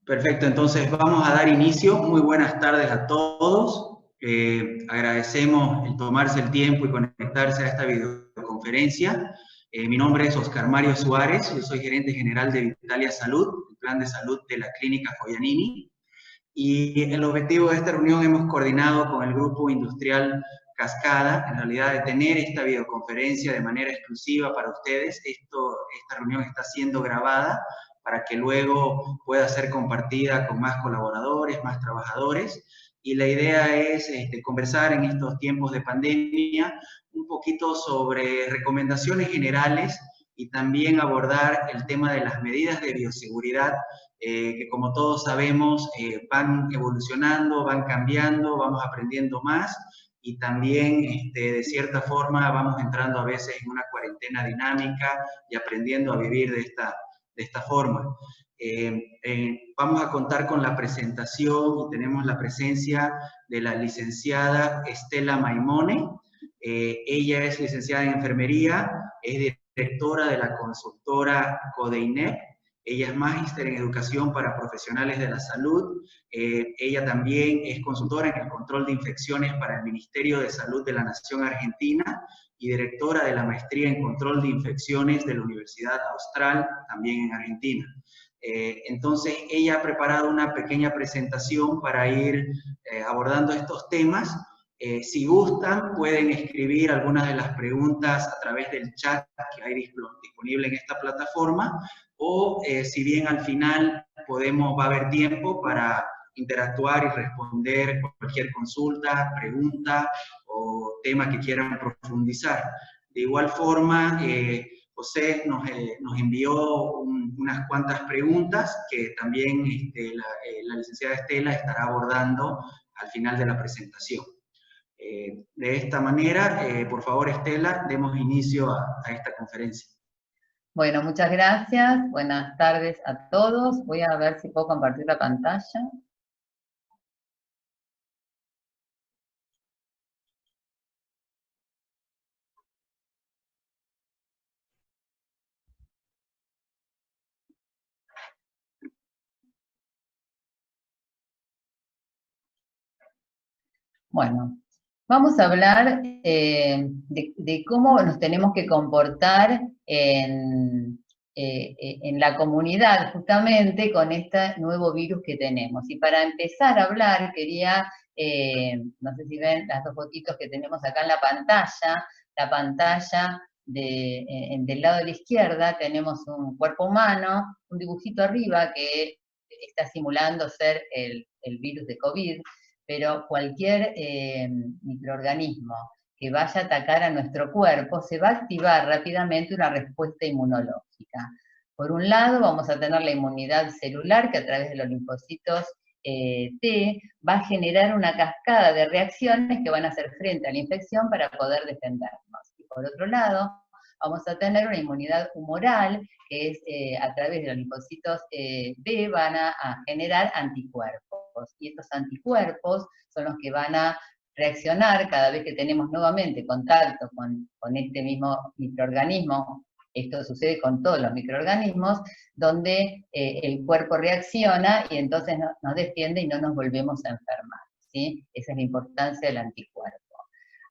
Perfecto, entonces vamos a dar inicio. Muy buenas tardes a todos. Agradecemos el tomarse el tiempo y conectarse a esta videoconferencia. Mi nombre es Oscar Mario Suárez, yo soy gerente general de Vitalia Salud, el plan de salud de la clínica Joyanini. Y el objetivo de esta reunión hemos coordinado con el grupo industrial Cascada, en realidad de tener esta videoconferencia de manera exclusiva para ustedes. Esta reunión está siendo grabada para que luego pueda ser compartida con más colaboradores, más trabajadores. Y la idea es conversar en estos tiempos de pandemia un poquito sobre recomendaciones generales y también abordar el tema de las medidas de bioseguridad que como todos sabemos van evolucionando, van cambiando, vamos aprendiendo más y también de cierta forma vamos entrando a veces en una cuarentena dinámica y aprendiendo a vivir de esta forma. Vamos a contar con la presentación y tenemos la presencia de la licenciada Estela Maimone. Ella es licenciada en enfermería, es directora de la consultora Codeinep. Ella es magíster en educación para profesionales de la salud. Ella también es consultora en el control de infecciones para el Ministerio de Salud de la Nación Argentina y directora de la maestría en control de infecciones de la Universidad Austral, también en Argentina. Entonces, ella ha preparado una pequeña presentación para ir abordando estos temas. Si gustan, pueden escribir algunas de las preguntas a través del chat que hay disponible en esta plataforma, o si bien al final va a haber tiempo para interactuar y responder cualquier consulta, pregunta o tema que quieran profundizar. De igual forma, José nos envió unas cuantas preguntas que también la licenciada Estela estará abordando al final de la presentación. De esta manera, por favor, Estela, demos inicio a esta conferencia. Bueno, muchas gracias. Buenas tardes a todos. Voy a ver si puedo compartir la pantalla. Bueno, vamos a hablar de cómo nos tenemos que comportar en la comunidad, justamente con este nuevo virus que tenemos. Y para empezar a hablar, quería, no sé si ven las dos fotitos que tenemos acá en la pantalla del lado de la izquierda tenemos un cuerpo humano, un dibujito arriba que está simulando ser el virus de COVID, pero cualquier microorganismo que vaya a atacar a nuestro cuerpo, se va a activar rápidamente una respuesta inmunológica. Por un lado, vamos a tener la inmunidad celular, que a través de los linfocitos T va a generar una cascada de reacciones que van a hacer frente a la infección para poder defendernos. Y por otro lado, vamos a tener una inmunidad humoral, que es a través de los linfocitos B van a generar anticuerpos. Y estos anticuerpos son los que van a reaccionar cada vez que tenemos nuevamente contacto con este mismo microorganismo. Esto sucede con todos los microorganismos, donde el cuerpo reacciona y entonces nos defiende y no nos volvemos a enfermar, ¿sí? Esa es la importancia del anticuerpo.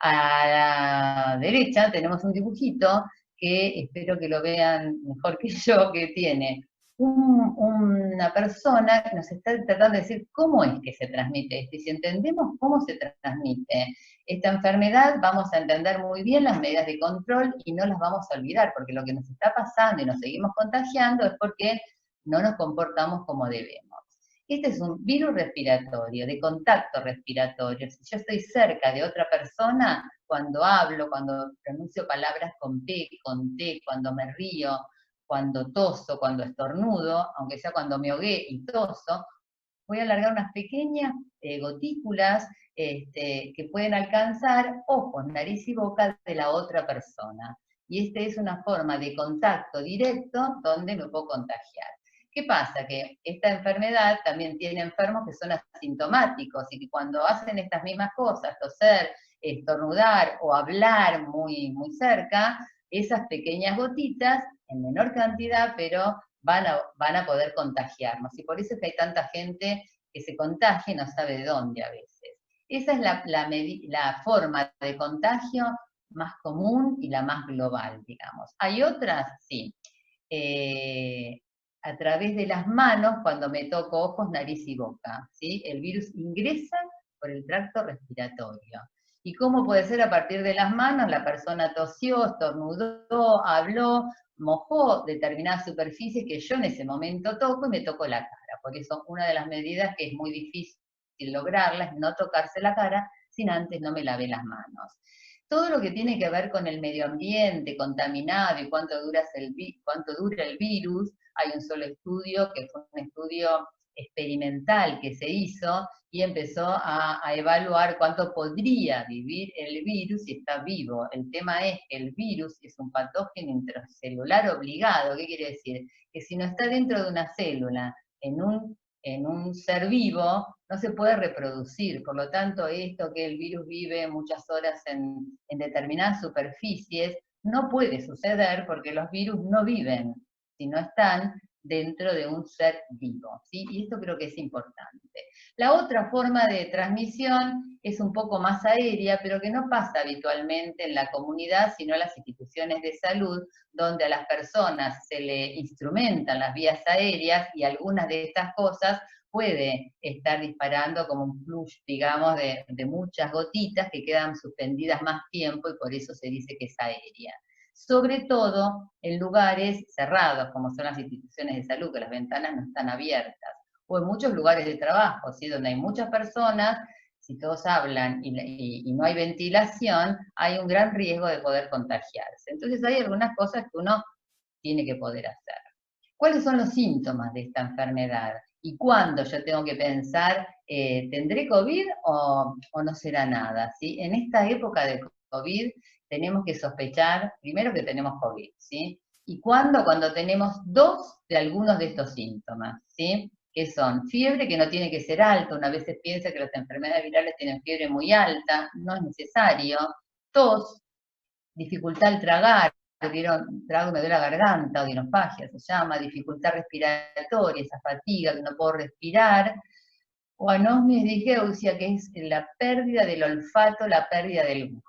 A la derecha tenemos un dibujito que espero que lo vean mejor que yo, que tiene una persona que nos está tratando de decir cómo es que se transmite esto, y si entendemos cómo se transmite esta enfermedad, vamos a entender muy bien las medidas de control y no las vamos a olvidar, porque lo que nos está pasando y nos seguimos contagiando es porque no nos comportamos como debemos. Este es un virus respiratorio, de contacto respiratorio. Si yo estoy cerca de otra persona, cuando hablo, cuando pronuncio palabras con P, con T, cuando me río, cuando toso, cuando estornudo, aunque sea cuando me ahogué y toso, voy a alargar unas pequeñas gotículas que pueden alcanzar ojos, nariz y boca de la otra persona. Y esta es una forma de contacto directo donde me puedo contagiar. ¿Qué pasa? Que esta enfermedad también tiene enfermos que son asintomáticos y que cuando hacen estas mismas cosas, toser, estornudar o hablar muy, muy cerca, esas pequeñas gotitas, en menor cantidad, pero van a poder contagiarnos. Y por eso es que hay tanta gente que se contagia y no sabe de dónde a veces. Esa es la forma de contagio más común y la más global, digamos. ¿Hay otras? Sí. A través de las manos, cuando me toco ojos, nariz y boca, ¿sí? El virus ingresa por el tracto respiratorio. ¿Y cómo puede ser a partir de las manos? La persona tosió, estornudó, habló, mojó determinadas superficies que yo en ese momento toco y me toco la cara. Por eso una de las medidas que es muy difícil lograrla es no tocarse la cara sin antes no me lavé las manos. Todo lo que tiene que ver con el medio ambiente contaminado y cuánto dura el virus, hay un solo estudio que fue un estudio experimental que se hizo y empezó a evaluar cuánto podría vivir el virus si está vivo. El tema es que el virus es un patógeno intracelular obligado. ¿Qué quiere decir? Que si no está dentro de una célula, en un ser vivo, no se puede reproducir. Por lo tanto, esto que el virus vive muchas horas en determinadas superficies, no puede suceder porque los virus no viven si no están dentro de un ser vivo, ¿sí? Y esto creo que es importante. La otra forma de transmisión es un poco más aérea, pero que no pasa habitualmente en la comunidad, sino en las instituciones de salud, donde a las personas se le instrumentan las vías aéreas y algunas de estas cosas puede estar disparando como un flush, digamos, de muchas gotitas que quedan suspendidas más tiempo y por eso se dice que es aérea. Sobre todo en lugares cerrados, como son las instituciones de salud, que las ventanas no están abiertas, o en muchos lugares de trabajo, ¿sí? Donde hay muchas personas, si todos hablan y no hay ventilación, hay un gran riesgo de poder contagiarse. Entonces hay algunas cosas que uno tiene que poder hacer. ¿Cuáles son los síntomas de esta enfermedad? ¿Y cuándo yo tengo que pensar, ¿tendré COVID o no será nada? ¿Sí? En esta época de COVID tenemos que sospechar, primero que tenemos COVID, ¿sí? ¿Y cuándo? Cuando tenemos 2 de algunos de estos síntomas, ¿sí? Que son fiebre, que no tiene que ser alta, una vez se piensa que las enfermedades virales tienen fiebre muy alta, no es necesario, tos, dificultad al tragar, trago me duele la garganta, odinofagia se llama, dificultad respiratoria, esa fatiga que no puedo respirar, o anosmia disgeusia, que es la pérdida del olfato, la pérdida del gusto.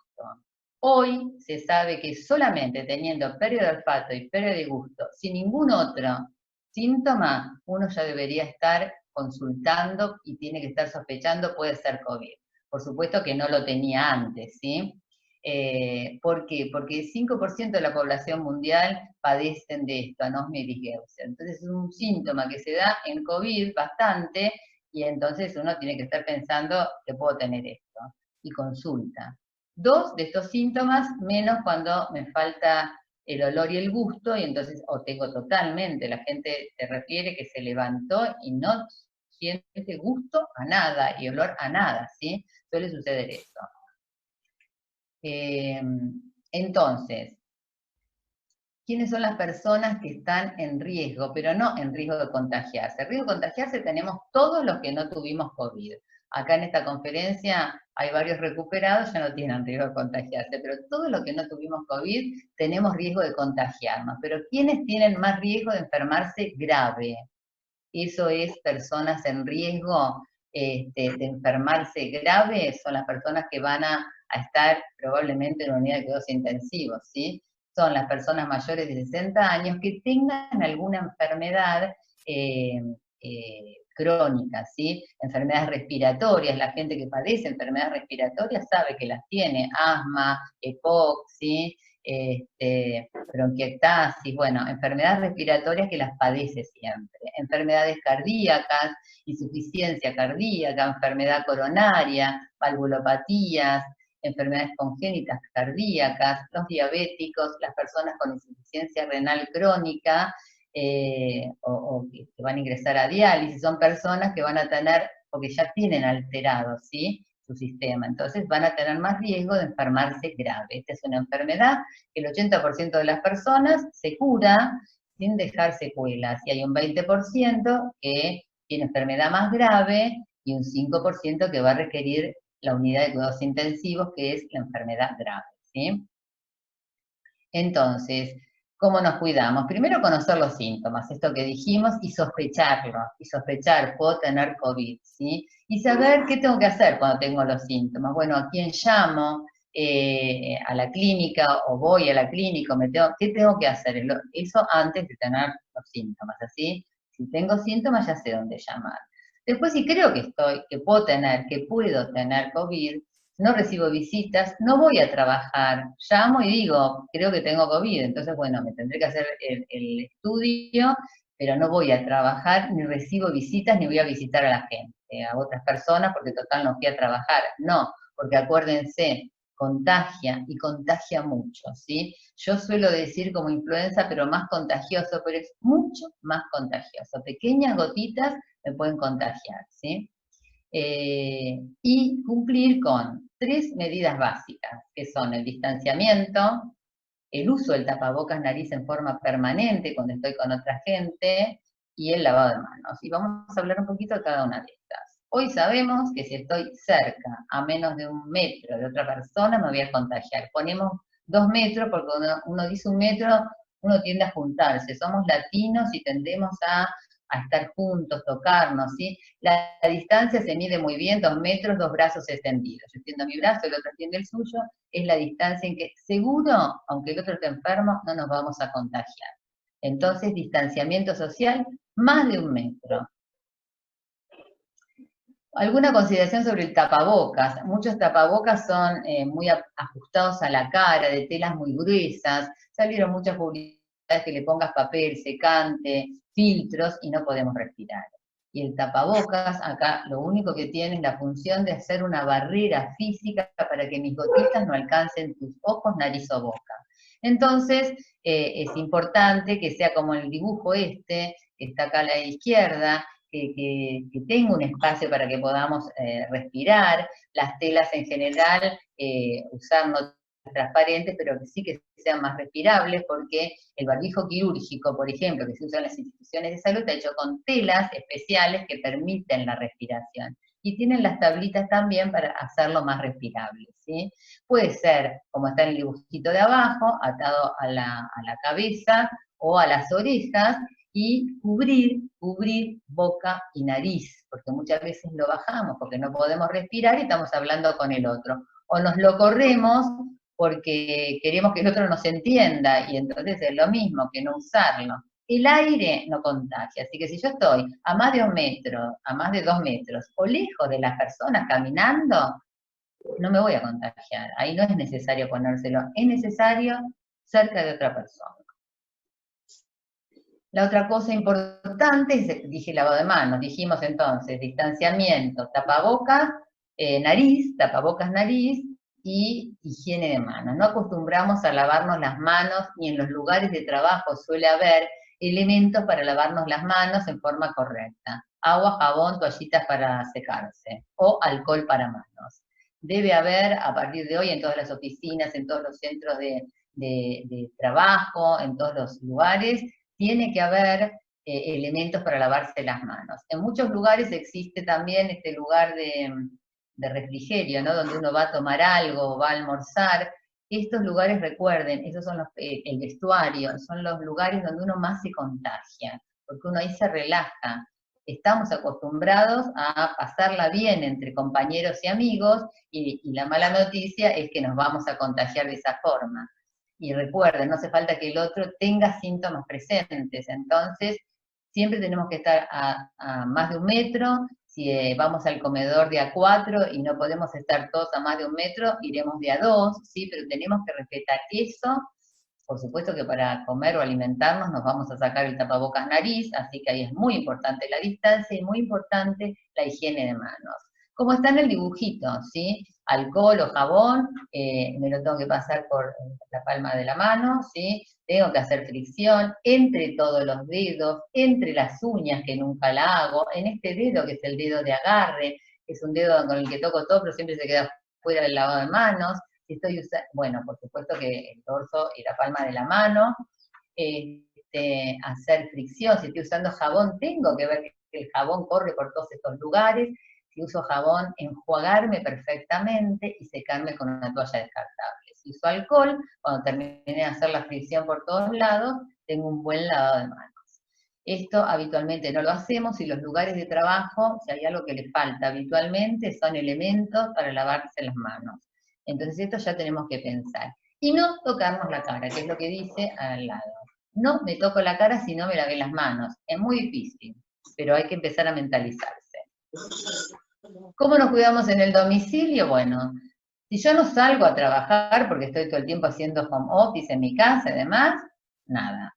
Hoy se sabe que solamente teniendo pérdida de olfato y pérdida de gusto, sin ningún otro síntoma, uno ya debería estar consultando y tiene que estar sospechando, puede ser COVID. Por supuesto que no lo tenía antes, ¿sí? ¿Por qué? Porque el 5% de la población mundial padecen de esto, anosmia y disgeusia. Entonces es un síntoma que se da en COVID bastante, y entonces uno tiene que estar pensando que puedo tener esto, y consulta. 2 de estos síntomas, menos cuando me falta el olor y el gusto, y entonces, o tengo totalmente, la gente se refiere que se levantó y no siente gusto a nada, y olor a nada, ¿sí? Suele suceder eso. Entonces, ¿quiénes son las personas que están en riesgo, pero no en riesgo de contagiarse? En riesgo de contagiarse tenemos todos los que no tuvimos COVID. Acá en esta conferencia hay varios recuperados, ya no tienen riesgo de contagiarse, pero todos los que no tuvimos COVID tenemos riesgo de contagiarnos. Pero ¿quiénes tienen más riesgo de enfermarse grave? Eso es personas en riesgo de enfermarse grave, son las personas que van a estar probablemente en una unidad de cuidados intensivos, ¿sí? Son las personas mayores de 60 años que tengan alguna enfermedad crónica, ¿sí? Enfermedades respiratorias, la gente que padece enfermedades respiratorias sabe que las tiene, asma, EPOC, ¿sí? Bronquiectasis, bueno, enfermedades respiratorias que las padece siempre, enfermedades cardíacas, insuficiencia cardíaca, enfermedad coronaria, valvulopatías, enfermedades congénitas cardíacas, los diabéticos, las personas con insuficiencia renal crónica, o que van a ingresar a diálisis, son personas que van a tener, porque ya tienen alterado, ¿sí?, su sistema, entonces van a tener más riesgo de enfermarse grave. Esta es una enfermedad que el 80% de las personas se cura sin dejar secuelas, y hay un 20% que tiene enfermedad más grave y un 5% que va a requerir la unidad de cuidados intensivos, que es la enfermedad grave, ¿sí? Entonces, ¿Cómo nos cuidamos? Primero conocer los síntomas, esto que dijimos, y sospecharlo, y sospechar, puedo tener COVID, ¿sí? Y saber qué tengo que hacer cuando tengo los síntomas. Bueno, ¿a quién llamo? A la clínica, o voy a la clínica, ¿qué tengo que hacer? Eso antes de tener los síntomas, ¿así? Si tengo síntomas ya sé dónde llamar. Después, si creo que puedo tener COVID, no recibo visitas, no voy a trabajar, llamo y digo, creo que tengo COVID, entonces, bueno, me tendré que hacer el estudio, pero no voy a trabajar, ni recibo visitas, ni voy a visitar a la gente, a otras personas, porque total no fui a trabajar. No, porque acuérdense, contagia, y contagia mucho, ¿sí? Yo suelo decir como influenza, pero más contagioso, pero es mucho más contagioso. Pequeñas gotitas me pueden contagiar, ¿sí? Y cumplir con 3 medidas básicas, que son el distanciamiento, el uso del tapabocas nariz en forma permanente cuando estoy con otra gente, y el lavado de manos. Y vamos a hablar un poquito de cada una de estas. Hoy sabemos que si estoy cerca, a menos de 1 metro de otra persona, me voy a contagiar. Ponemos 2 metros, porque uno dice 1 metro, uno tiende a juntarse. Somos latinos y tendemos a estar juntos, tocarnos, ¿sí? La distancia se mide muy bien, 2 metros, 2 brazos extendidos. Yo extiendo mi brazo, el otro extiende el suyo, es la distancia en que seguro, aunque el otro esté enfermo, no nos vamos a contagiar. Entonces, distanciamiento social, más de 1 metro. Alguna consideración sobre el tapabocas. Muchos tapabocas son muy ajustados a la cara, de telas muy gruesas. Salieron muchas publicidades que le pongas papel secante, filtros, y no podemos respirar. Y el tapabocas, acá lo único que tiene es la función de hacer una barrera física para que mis gotitas no alcancen tus ojos, nariz o boca. Entonces, es importante que sea como el dibujo que está acá a la izquierda, que tenga un espacio para que podamos respirar, las telas en general, usar no transparentes, pero que sí que sean más respirables, porque el barbijo quirúrgico, por ejemplo, que se usa en las instituciones de salud, está hecho con telas especiales que permiten la respiración. Y tienen las tablitas también para hacerlo más respirable, ¿sí? Puede ser, como está en el dibujito de abajo, atado a la cabeza o a las orejas, y cubrir boca y nariz, porque muchas veces lo bajamos porque no podemos respirar y estamos hablando con el otro. O nos lo corremos porque queremos que el otro nos entienda, y entonces es lo mismo que no usarlo. El aire no contagia, así que si yo estoy a más de 1 metro, a más de 2 metros, o lejos de las personas caminando, no me voy a contagiar. Ahí no es necesario ponérselo, es necesario cerca de otra persona. La otra cosa importante es, dije, lavado de manos. Dijimos entonces distanciamiento, tapabocas, tapabocas nariz, y higiene de manos. No acostumbramos a lavarnos las manos, ni en los lugares de trabajo suele haber elementos para lavarnos las manos en forma correcta. Agua, jabón, toallitas para secarse, o alcohol para manos. Debe haber, a partir de hoy, en todas las oficinas, en todos los centros de trabajo, en todos los lugares, tiene que haber elementos para lavarse las manos. En muchos lugares existe también este lugar de refrigerio, ¿no? Donde uno va a tomar algo, va a almorzar. Estos lugares, recuerden, esos son el vestuario, son los lugares donde uno más se contagia, porque uno ahí se relaja. Estamos acostumbrados a pasarla bien entre compañeros y amigos, y la mala noticia es que nos vamos a contagiar de esa forma. Y recuerden, no hace falta que el otro tenga síntomas presentes, entonces siempre tenemos que estar a más de 1 metro. Si vamos al comedor de a 4 y no podemos estar todos a más de 1 metro, iremos de a 2, ¿sí? Pero tenemos que respetar eso. Por supuesto que para comer o alimentarnos nos vamos a sacar el tapabocas nariz, así que ahí es muy importante la distancia y muy importante la higiene de manos. Como está en el dibujito, ¿sí? Alcohol o jabón, me lo tengo que pasar por la palma de la mano, ¿sí? Tengo que hacer fricción entre todos los dedos, entre las uñas, que nunca la hago, en este dedo que es el dedo de agarre, que es un dedo con el que toco todo, pero siempre se queda fuera del lavado de manos. Si estoy usando, bueno, por supuesto que el dorso y la palma de la mano, hacer fricción. Si estoy usando jabón, tengo que ver que el jabón corre por todos estos lugares. Si uso jabón, enjuagarme perfectamente y secarme con una toalla descartable. Si uso alcohol, cuando termine de hacer la fricción por todos lados, tengo un buen lavado de manos. Esto habitualmente no lo hacemos y los lugares de trabajo, si hay algo que les falta habitualmente, son elementos para lavarse las manos. Entonces esto ya tenemos que pensar. Y no tocarnos la cara, que es lo que dice al lado. No me toco la cara si no me lavé las manos. Es muy difícil, pero hay que empezar a mentalizarse. ¿Cómo nos cuidamos en el domicilio? Bueno, si yo no salgo a trabajar porque estoy todo el tiempo haciendo home office en mi casa y demás, nada.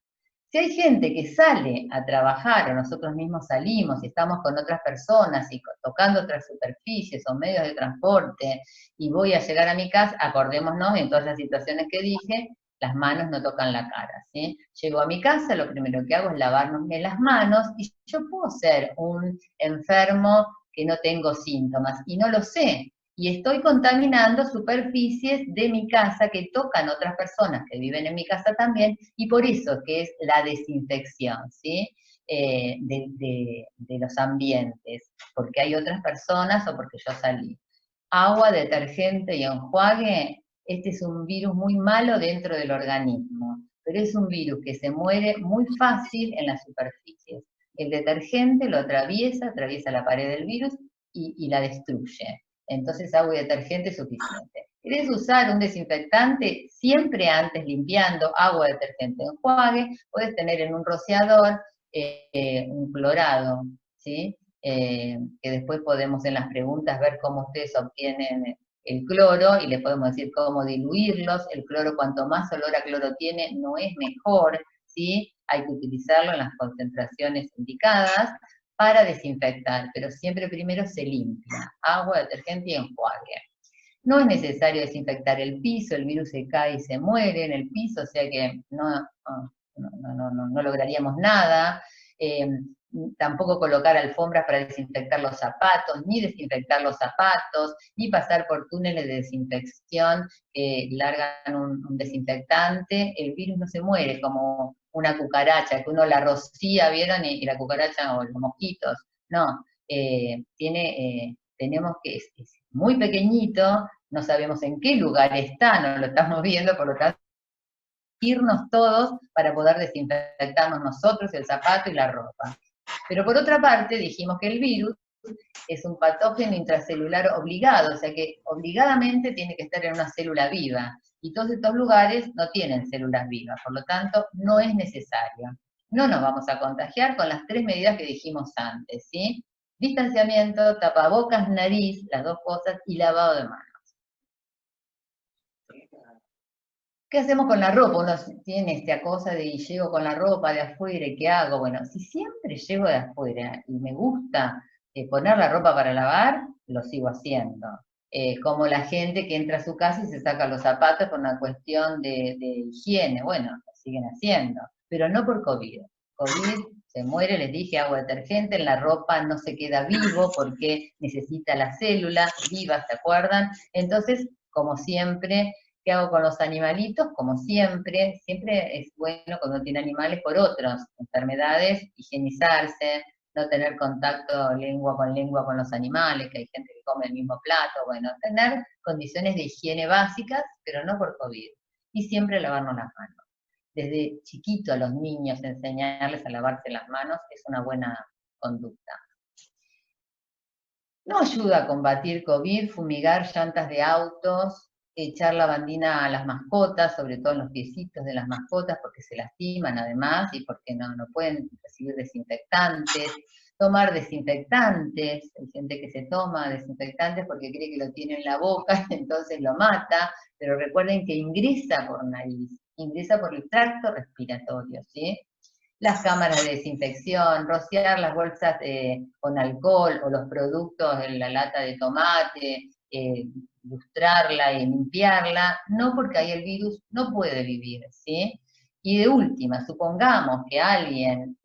Si hay gente que sale a trabajar o nosotros mismos salimos y estamos con otras personas y tocando otras superficies o medios de transporte y voy a llegar a mi casa, acordémonos en todas las situaciones que dije, las manos no tocan la cara, ¿sí? Llego a mi casa, lo primero que hago es lavarme las manos y yo puedo ser un enfermo que no tengo síntomas y no lo sé. Y estoy contaminando superficies de mi casa que tocan otras personas que viven en mi casa también, y por eso que es la desinfección, ¿sí? De los ambientes, porque hay otras personas o porque yo salí. Agua, detergente y enjuague, este es un virus muy malo dentro del organismo, pero es un virus que se muere muy fácil en las superficies. El detergente lo atraviesa la pared del virus y la destruye. Entonces agua y detergente es suficiente. ¿Querés usar un desinfectante? Siempre antes limpiando, agua, detergente, enjuague, puedes tener en un rociador un clorado, ¿sí? Que después podemos en las preguntas ver cómo ustedes obtienen el cloro y les podemos decir cómo diluirlos. El cloro, cuanto más olor a cloro tiene, no es mejor, ¿sí? Hay que utilizarlo en las concentraciones indicadas para desinfectar, pero siempre primero se limpia, agua, detergente y enjuague. No es necesario desinfectar el piso, el virus se cae y se muere en el piso, o sea que no lograríamos nada. Tampoco colocar alfombras para desinfectar los zapatos, ni desinfectar los zapatos, ni pasar por túneles de desinfección que largan un desinfectante. El virus no se muere como una cucaracha, que uno la rocía, ¿vieron? Y la cucaracha o los mosquitos. No, tenemos que, es muy pequeñito, no sabemos en qué lugar está, no lo estamos viendo, por lo tanto, irnos todos para poder desinfectarnos nosotros, el zapato y la ropa. Pero por otra parte, dijimos que el virus es un patógeno intracelular obligado, o sea que obligadamente tiene que estar en una célula viva, y todos estos lugares no tienen células vivas, por lo tanto, no es necesario. No nos vamos a contagiar con las 3 medidas que dijimos antes, ¿sí? Distanciamiento, tapabocas, nariz, las 2 cosas, y lavado de manos. ¿Qué hacemos con la ropa? Uno tiene esta cosa de y llego con la ropa de afuera, ¿y qué hago? Bueno, si siempre llego de afuera y me gusta poner la ropa para lavar, lo sigo haciendo. Como la gente que entra a su casa y se saca los zapatos por una cuestión de higiene, bueno, lo siguen haciendo, pero no por COVID. COVID se muere, les dije, agua detergente, en la ropa no se queda vivo porque necesita la célula viva, ¿se acuerdan? Entonces, como siempre, ¿qué hago con los animalitos? Como siempre, siempre es bueno cuando tiene animales por otras enfermedades, higienizarse, no tener contacto lengua con los animales, que hay gente que come el mismo plato, bueno, tener condiciones de higiene básicas, pero no por COVID. Y siempre lavarnos las manos. Desde chiquito a los niños enseñarles a lavarse las manos es una buena conducta. No ayuda a combatir COVID, fumigar llantas de autos, echar lavandina a las mascotas, sobre todo en los piecitos de las mascotas, porque se lastiman además y porque no pueden recibir desinfectantes. Tomar desinfectantes, hay gente que se toma desinfectantes porque cree que lo tiene en la boca, entonces lo mata, pero recuerden que ingresa por nariz, ingresa por el tracto respiratorio, ¿sí? Las cámaras de desinfección, rociar las bolsas con alcohol o los productos en la lata de tomate, lustrarla y limpiarla, no porque ahí el virus no puede vivir, ¿sí? Y de última, supongamos que alguien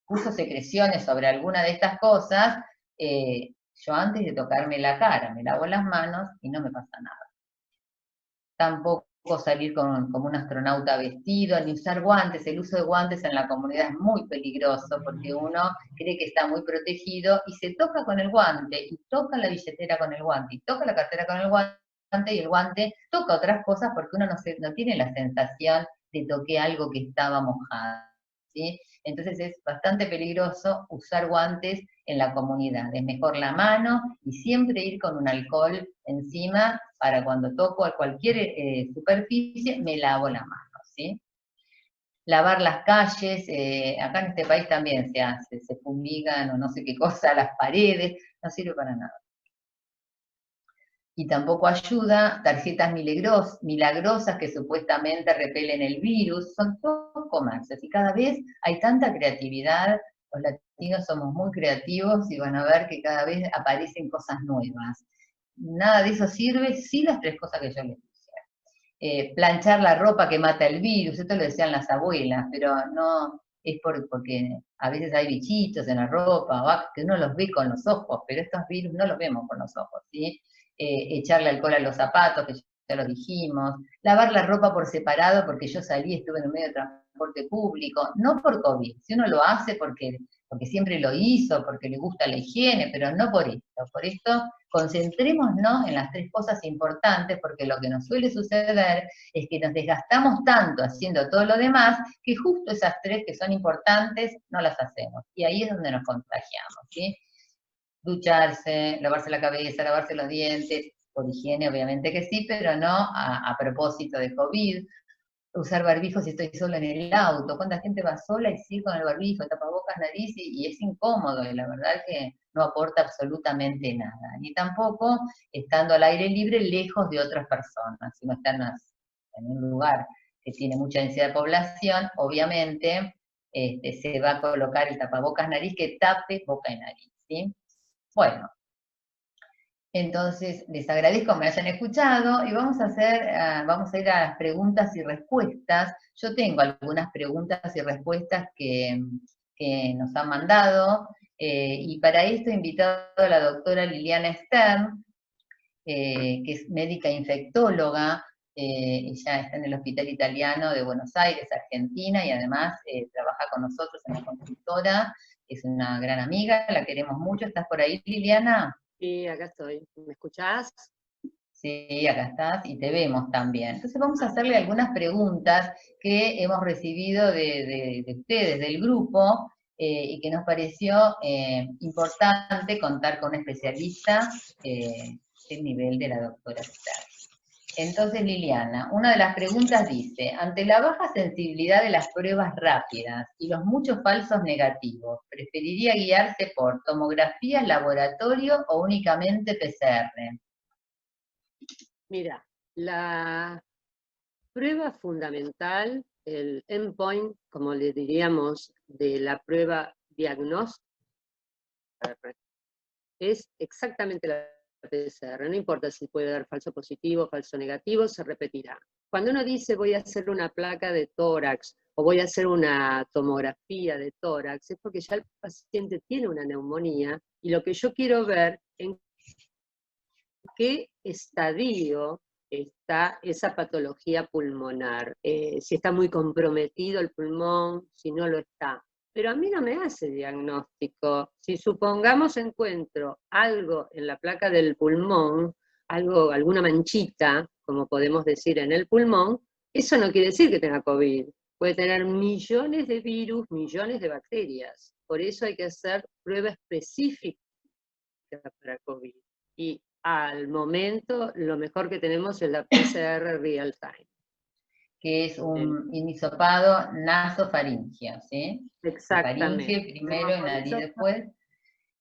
puso secreciones sobre alguna de estas cosas, yo antes de tocarme la cara me lavo las manos y no me pasa nada. Tampoco salir como un astronauta vestido, ni usar guantes. El uso de guantes en la comunidad es muy peligroso porque uno cree que está muy protegido y se toca con el guante, y toca la billetera con el guante, y toca la cartera con el guante, y el guante toca otras cosas porque uno no tiene la sensación de toqué algo que estaba mojado, ¿sí? Entonces es bastante peligroso usar guantes en la comunidad. Es mejor la mano y siempre ir con un alcohol encima para cuando toco a cualquier superficie me lavo la mano, ¿sí? Lavar las calles, acá en este país también se hace, se fumigan o no sé qué cosa, las paredes, no sirve para nada. Y tampoco ayuda tarjetas milagrosas que supuestamente repelen el virus, son todos comercios y cada vez hay tanta creatividad, los latinos somos muy creativos y van a ver que cada vez aparecen cosas nuevas. Nada de eso sirve, sí las tres cosas que yo les dije. Planchar la ropa que mata el virus, esto lo decían las abuelas, pero no es porque a veces hay bichitos en la ropa, que uno los ve con los ojos, pero estos virus no los vemos con los ojos, ¿sí? Echarle alcohol a los zapatos, que ya lo dijimos, lavar la ropa por separado, porque yo salí, estuve en un medio de transporte público, no por COVID, si uno lo hace porque siempre lo hizo, porque le gusta la higiene, pero no por esto. Por esto, concentrémonos en las tres cosas importantes, porque lo que nos suele suceder es que nos desgastamos tanto haciendo todo lo demás, que justo esas tres que son importantes no las hacemos. Y ahí es donde nos contagiamos, ¿sí? Ducharse, lavarse la cabeza, lavarse los dientes, por higiene obviamente que sí, pero no a propósito de COVID. Usar barbijo si estoy sola en el auto, cuánta gente va sola y sigue con el barbijo, tapabocas, nariz, y es incómodo, y la verdad es que no aporta absolutamente nada, ni tampoco estando al aire libre lejos de otras personas, si no están en un lugar que tiene mucha densidad de población, obviamente se va a colocar el tapabocas nariz que tape boca y nariz, ¿sí? Bueno, entonces, les agradezco que me hayan escuchado y vamos a ir a las preguntas y respuestas. Yo tengo algunas preguntas y respuestas que nos han mandado, y para esto he invitado a la doctora Liliana Stern, que es médica infectóloga. Ella está en el Hospital Italiano de Buenos Aires, Argentina, y además trabaja con nosotros en la consultora. Es una gran amiga, la queremos mucho. ¿Estás por ahí, Liliana? Sí, acá estoy. ¿Me escuchás? Sí, acá estás y te vemos también. Entonces vamos a hacerle algunas preguntas que hemos recibido de ustedes, del grupo, y que nos pareció importante contar con un especialista del nivel de la doctora Stern. Entonces, Liliana, una de las preguntas dice, ante la baja sensibilidad de las pruebas rápidas y los muchos falsos negativos, ¿preferiría guiarse por tomografía, laboratorio o únicamente PCR? Mira, la prueba fundamental, el endpoint, como le diríamos, de la prueba diagnóstica, es exactamente la PCR. No importa si puede dar falso positivo, falso negativo, se repetirá. Cuando uno dice voy a hacer una placa de tórax o voy a hacer una tomografía de tórax, es porque ya el paciente tiene una neumonía y lo que yo quiero ver en qué estadio está esa patología pulmonar, si está muy comprometido el pulmón, si no lo está. Pero a mí no me hace diagnóstico. Si supongamos encuentro algo en la placa del pulmón, alguna manchita, como podemos decir en el pulmón, eso no quiere decir que tenga COVID. Puede tener millones de virus, millones de bacterias. Por eso hay que hacer prueba específica para COVID. Y al momento, lo mejor que tenemos es la PCR real time. Que es un hisopado nasofaringeo, ¿sí? Exactamente. Faringe primero y nariz después.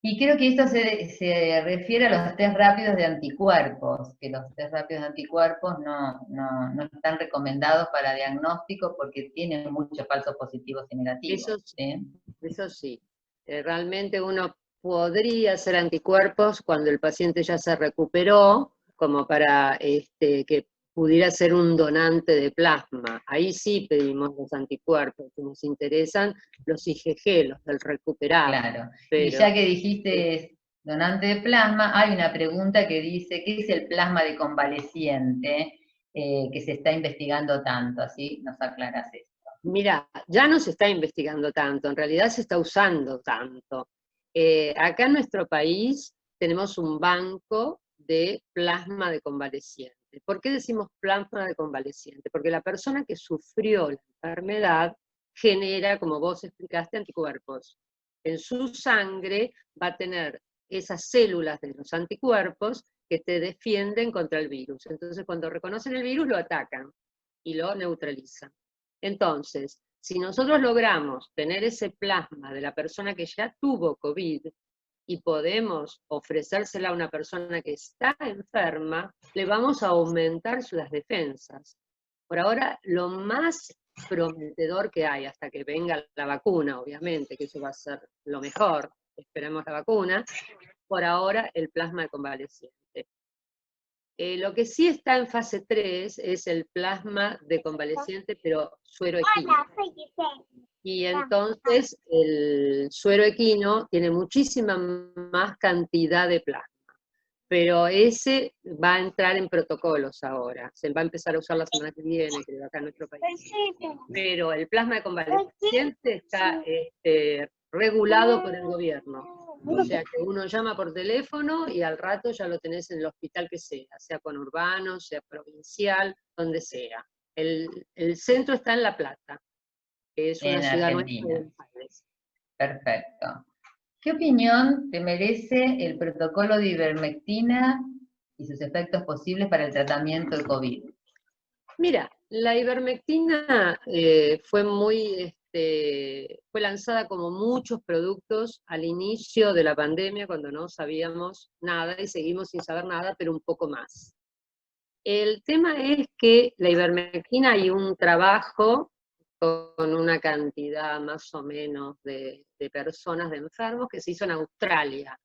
Y creo que esto se refiere a los test rápidos de anticuerpos, que los test rápidos de anticuerpos no están recomendados para diagnóstico porque tienen muchos falsos positivos y negativos. Eso sí, ¿sí? eso sí. Realmente uno podría hacer anticuerpos cuando el paciente ya se recuperó, como para que pudiera ser un donante de plasma. Ahí sí pedimos los anticuerpos, que nos interesan los IgG, los del recuperado. Claro, pero, y ya que dijiste donante de plasma, hay una pregunta que dice, ¿qué es el plasma de convaleciente que se está investigando tanto? Así nos aclaras esto. Mira, ya no se está investigando tanto, en realidad se está usando tanto. Acá en nuestro país tenemos un banco de plasma de convalecientes. convaleciente. ¿Por qué decimos plasma de convaleciente? Porque la persona que sufrió la enfermedad genera, como vos explicaste, anticuerpos. En su sangre va a tener esas células de los anticuerpos que te defienden contra el virus. Entonces, cuando reconocen el virus, lo atacan y lo neutralizan. Entonces, si nosotros logramos tener ese plasma de la persona que ya tuvo COVID y podemos ofrecérsela a una persona que está enferma, le vamos a aumentar las defensas. Por ahora, lo más prometedor que hay, hasta que venga la vacuna, obviamente, que eso va a ser lo mejor, esperemos la vacuna, por ahora el plasma de convaleciente. Lo que sí está en fase 3 es el plasma de convaleciente, pero suero equino. Y entonces el suero equino tiene muchísima más cantidad de plasma. Pero ese va a entrar en protocolos ahora. Se va a empezar a usar la semana que viene, creo, acá en nuestro país. Pero el plasma de convaleciente está regulado por el gobierno. O sea que uno llama por teléfono y al rato ya lo tenés en el hospital que sea conurbano, sea provincial, donde sea. El centro está en La Plata, que es una ciudad nuestra de Buenos. Perfecto. ¿Qué opinión te merece el protocolo de ivermectina y sus efectos posibles para el tratamiento del COVID? Mira, la ivermectina fue lanzada como muchos productos al inicio de la pandemia, cuando no sabíamos nada y seguimos sin saber nada, pero un poco más. El tema es que la ivermectina hay un trabajo con una cantidad más o menos de personas, de enfermos, que se hizo en Australia,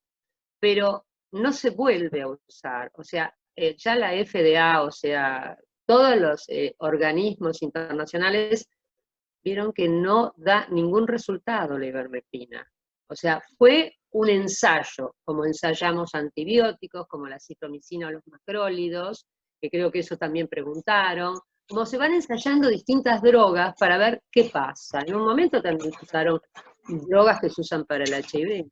pero no se vuelve a usar. O sea, ya la FDA, o sea, todos los organismos internacionales vieron que no da ningún resultado la ivermectina. O sea, fue un ensayo, como ensayamos antibióticos, como la citromicina o los macrólidos, que creo que eso también preguntaron, como se van ensayando distintas drogas para ver qué pasa. En un momento también se usaron drogas que se usan para el HIV.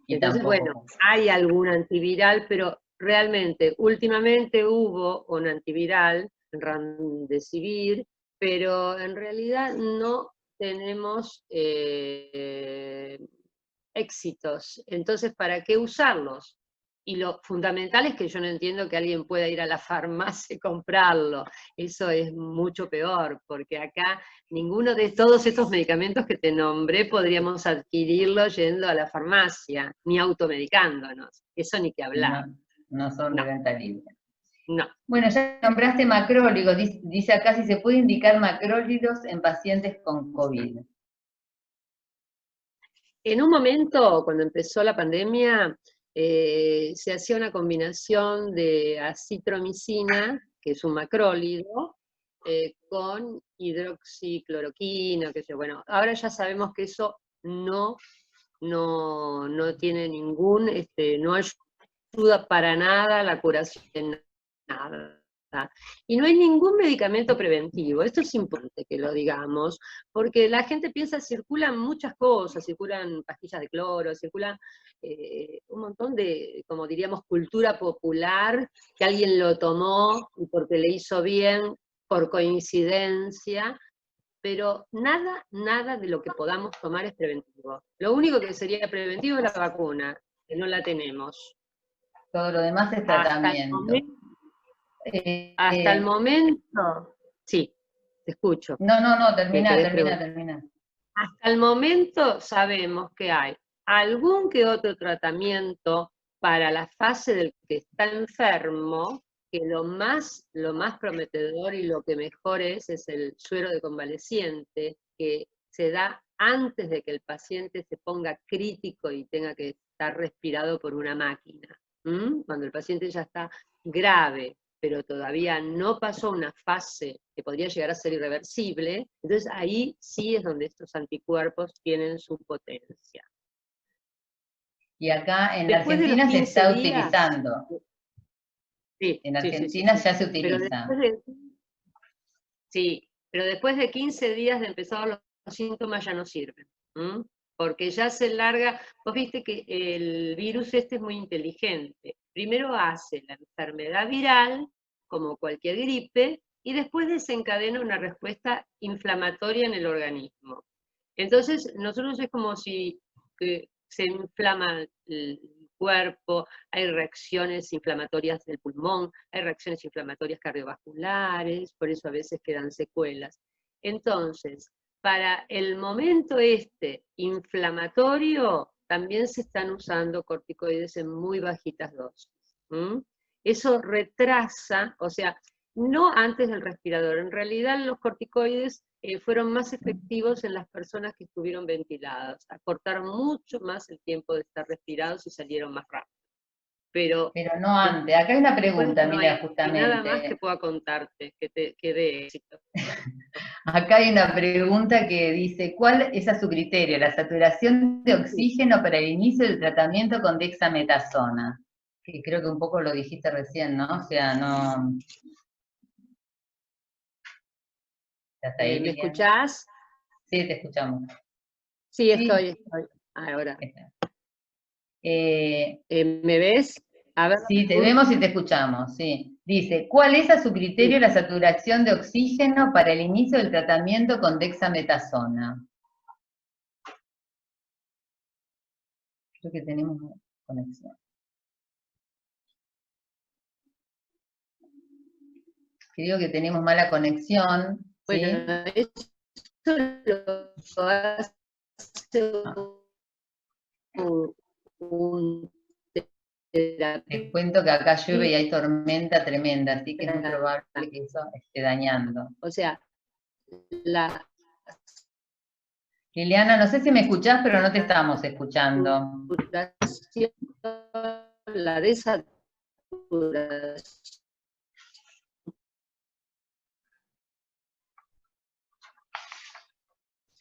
Entonces, bueno, hay algún antiviral, pero realmente, últimamente hubo un antiviral, Remdesivir, pero en realidad no tenemos éxitos. Entonces, ¿para qué usarlos? Y lo fundamental es que yo no entiendo que alguien pueda ir a la farmacia y comprarlo. Eso es mucho peor, porque acá ninguno de todos estos medicamentos que te nombré podríamos adquirirlo yendo a la farmacia, ni automedicándonos. Eso ni que hablar. No son de venta libre. No. Bueno, ya nombraste macrólidos. Dice acá si se puede indicar macrólidos en pacientes con COVID. En un momento, cuando empezó la pandemia, se hacía una combinación de acitromicina, que es un macrólido, con hidroxicloroquina, que sé. Bueno, ahora ya sabemos que eso no tiene ningún, no ayuda para nada a la curación de nada. Y no hay ningún medicamento preventivo. Esto es importante que lo digamos, porque la gente piensa, circulan muchas cosas, circulan pastillas de cloro, circulan un montón de, como diríamos, cultura popular, que alguien lo tomó y porque le hizo bien, por coincidencia, pero nada de lo que podamos tomar es preventivo. Lo único que sería preventivo es la vacuna, que no la tenemos. Todo lo demás es tratamiento. Hasta el momento, sí, te escucho. No, termina. Hasta el momento sabemos que hay algún que otro tratamiento para la fase del que está enfermo, que lo más prometedor y lo que mejor es el suero de convaleciente, que se da antes de que el paciente se ponga crítico y tenga que estar respirado por una máquina. Cuando el paciente ya está grave, pero todavía no pasó una fase que podría llegar a ser irreversible, entonces ahí sí es donde estos anticuerpos tienen su potencia. Y acá en Argentina se está utilizando. Sí, en Argentina ya se utiliza. Pero después de 15 días de empezar los síntomas ya no sirven. porque ya se larga, vos viste que el virus este es muy inteligente. Primero hace la enfermedad viral, como cualquier gripe, y después desencadena una respuesta inflamatoria en el organismo. Entonces, nosotros es como si se inflama el cuerpo, hay reacciones inflamatorias del pulmón, hay reacciones inflamatorias cardiovasculares, por eso a veces quedan secuelas. Entonces, para el momento inflamatorio, también se están usando corticoides en muy bajitas dosis. Eso retrasa, o sea, no antes del respirador. En realidad los corticoides fueron más efectivos en las personas que estuvieron ventiladas. Acortaron mucho más el tiempo de estar respirados y salieron más rápido. Pero no antes. Acá hay una pregunta, no mira, hay justamente. nada más que pueda contarte, que dé éxito. Acá hay una pregunta que dice, ¿cuál es a su criterio la saturación de oxígeno para el inicio del tratamiento con dexametasona? Que creo que un poco lo dijiste recién, ¿no? O sea, no... ¿Me escuchás? Sí, te escuchamos. Sí, estoy. Ahora. ¿Me ves? A ver, sí, te vemos y te escuchamos, sí. Dice, ¿cuál es a su criterio la saturación de oxígeno para el inicio del tratamiento con dexametasona? Creo que tenemos conexión. Creo que tenemos mala conexión. Bueno, ¿sí? Eso lo hace un Les cuento que acá llueve y hay tormenta tremenda, así que es muy probable que eso esté dañando. O sea, Liliana, no sé si me escuchás, pero no te estamos escuchando. La desaturación.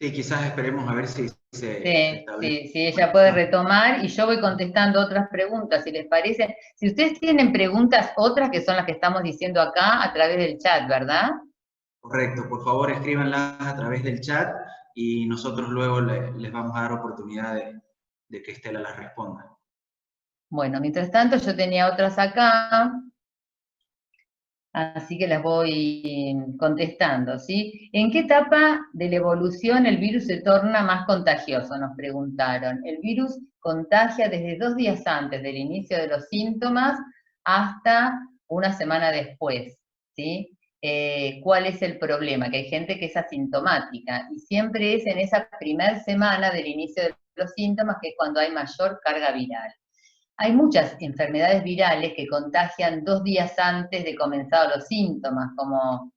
Sí, quizás esperemos a ver si se establece. Sí, ella puede retomar y yo voy contestando otras preguntas, si les parece. Si ustedes tienen preguntas otras que son las que estamos diciendo acá a través del chat, ¿verdad? Correcto, por favor escríbanlas a través del chat y nosotros luego les vamos a dar oportunidad de que Estela las responda. Bueno, mientras tanto yo tenía otras acá, así que las voy contestando, ¿sí? ¿En qué etapa de la evolución el virus se torna más contagioso? Nos preguntaron. El virus contagia desde 2 días antes del inicio de los síntomas hasta una semana después, ¿sí? ¿Cuál es el problema? Que hay gente que es asintomática y siempre es en esa primera semana del inicio de los síntomas que es cuando hay mayor carga viral. Hay muchas enfermedades virales que contagian 2 días antes de comenzar los síntomas, como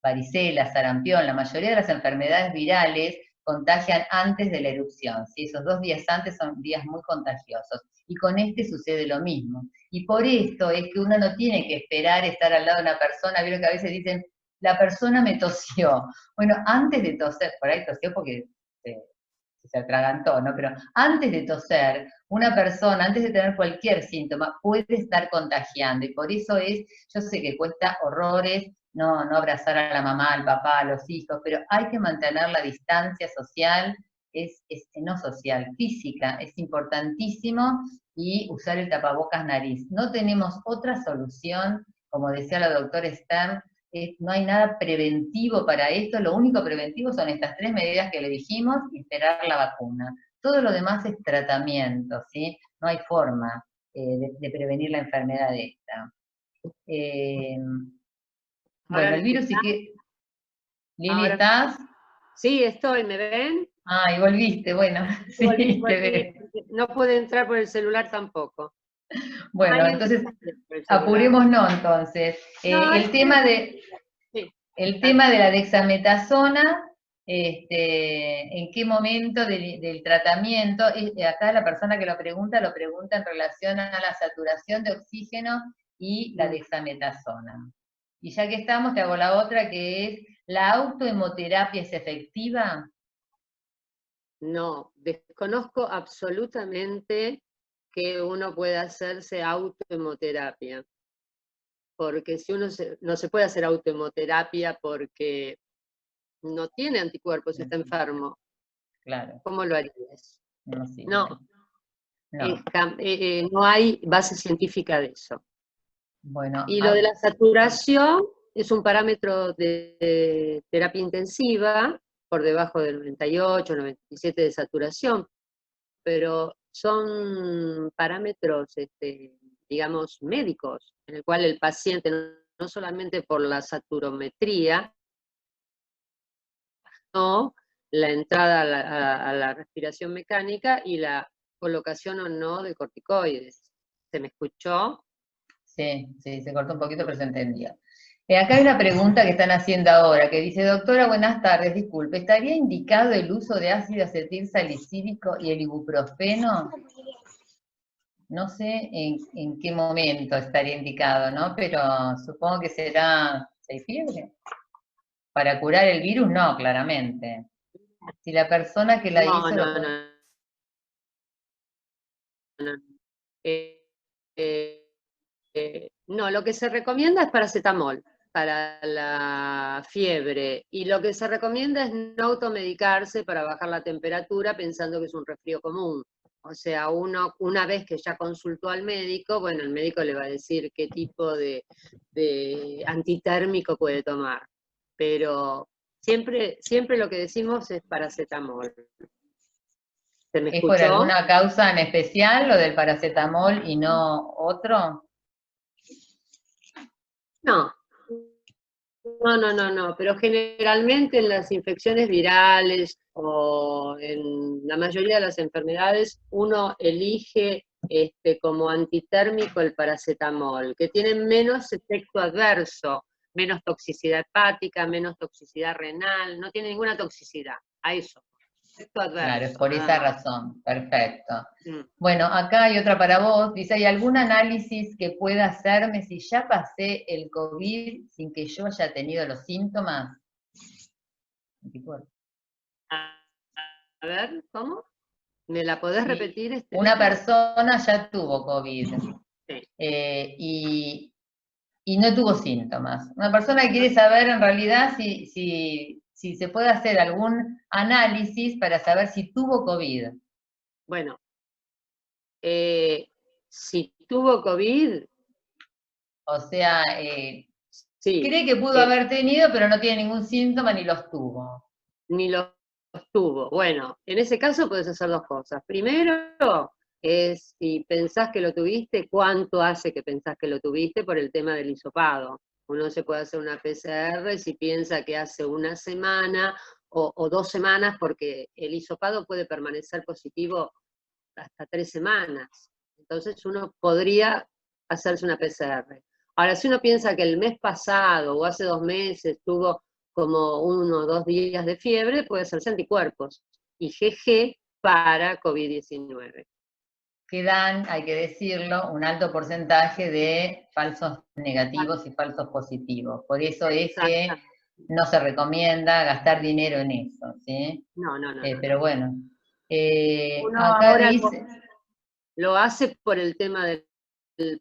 varicela, sarampión. La mayoría de las enfermedades virales contagian antes de la erupción, ¿sí? Esos 2 días antes son días muy contagiosos. Y con este sucede lo mismo. Y por esto es que uno no tiene que esperar estar al lado de una persona. Vieron que a veces dicen, la persona me tosió. Bueno, antes de toser, por ahí tosió porque se atragantó, ¿no? Pero antes de toser, una persona, antes de tener cualquier síntoma, puede estar contagiando. Y por eso yo sé que cuesta horrores no abrazar a la mamá, al papá, a los hijos, pero hay que mantener la distancia social, no social, física, es importantísimo, y usar el tapabocas nariz. No tenemos otra solución, como decía la doctora Stern, no hay nada preventivo para esto, lo único preventivo son estas 3 medidas que le dijimos y esperar la vacuna. Todo lo demás es tratamiento, ¿sí? No hay forma de prevenir la enfermedad esta. Bueno, el virus sí que... Lili, ¿estás? Sí, estoy, ¿me ven? Ah, y volviste, bueno, sí, volví. te veo. No pude entrar por el celular tampoco. Bueno, entonces, apurémonos entonces. No, el tema de la dexametasona, ¿en qué momento del tratamiento? Acá la persona que lo pregunta en relación a la saturación de oxígeno y la dexametasona. Y ya que estamos, te hago la otra, que es, ¿la autohemoterapia es efectiva? No, desconozco absolutamente que uno pueda hacerse autohemoterapia. Porque si uno no se puede hacer autohemoterapia porque no tiene anticuerpos, está enfermo. Claro. ¿Cómo lo harías? No sirve. No, No. no hay base científica de eso. Bueno, Y lo de la saturación es un parámetro de terapia intensiva, por debajo del 98, 97 de saturación, pero son parámetros, digamos, médicos, en el cual el paciente, no solamente por la saturometría, no la entrada a la respiración mecánica y la colocación o no de corticoides. ¿Se me escuchó? sí, se cortó un poquito, pero se entendió. Acá hay una pregunta que están haciendo ahora, que dice, doctora, buenas tardes, disculpe, ¿estaría indicado el uso de ácido acetil salicílico y el ibuprofeno? No sé en qué momento estaría indicado, ¿no? Pero supongo que será, ¿hay fiebre? Para curar el virus, no, claramente. Si la persona que la hizo... No. No, lo que se recomienda es paracetamol para la fiebre, y lo que se recomienda es no automedicarse para bajar la temperatura pensando que es un resfrío común. O sea, uno, una vez que ya consultó al médico, bueno, el médico le va a decir qué tipo de antitérmico puede tomar. Pero siempre lo que decimos es paracetamol. ¿Se me ¿Es por escuchó? alguna causa en especial lo del paracetamol y no otro? No, pero generalmente en las infecciones virales o en la mayoría de las enfermedades uno elige como antitérmico el paracetamol, que tiene menos efecto adverso, menos toxicidad hepática, menos toxicidad renal, no tiene ninguna toxicidad, a eso. Efecto adverso. Claro, es por esa razón, perfecto. Mm. Bueno, acá hay otra para vos, dice, ¿hay algún análisis que pueda hacerme si ya pasé el COVID sin que yo haya tenido los síntomas? A ver, ¿cómo? ¿Me la podés repetir? Una persona ya tuvo COVID Sí. y no tuvo síntomas. Una persona que quiere saber en realidad si se puede hacer algún análisis para saber si tuvo COVID. Bueno, si tuvo COVID... O sea, sí, cree que pudo haber tenido, pero no tiene ningún síntoma ni los tuvo. Ni los tuvo. Bueno, en ese caso puedes hacer dos cosas. Primero es, si pensás que lo tuviste, ¿cuánto hace que pensás que lo tuviste? Por el tema del hisopado. Uno se puede hacer una PCR si piensa que hace una semana o 2 semanas, porque el hisopado puede permanecer positivo hasta 3 semanas. Entonces uno podría hacerse una PCR. Ahora, si uno piensa que el mes pasado o hace 2 meses tuvo como 1 o 2 días de fiebre, puede hacerse anticuerpos, IgG para COVID-19. Que dan, hay que decirlo, un alto porcentaje de falsos negativos y falsos positivos. Por eso es que no se recomienda gastar dinero en eso, ¿sí? No. Pero bueno. Uno Acá ahora dice... lo hace por el tema del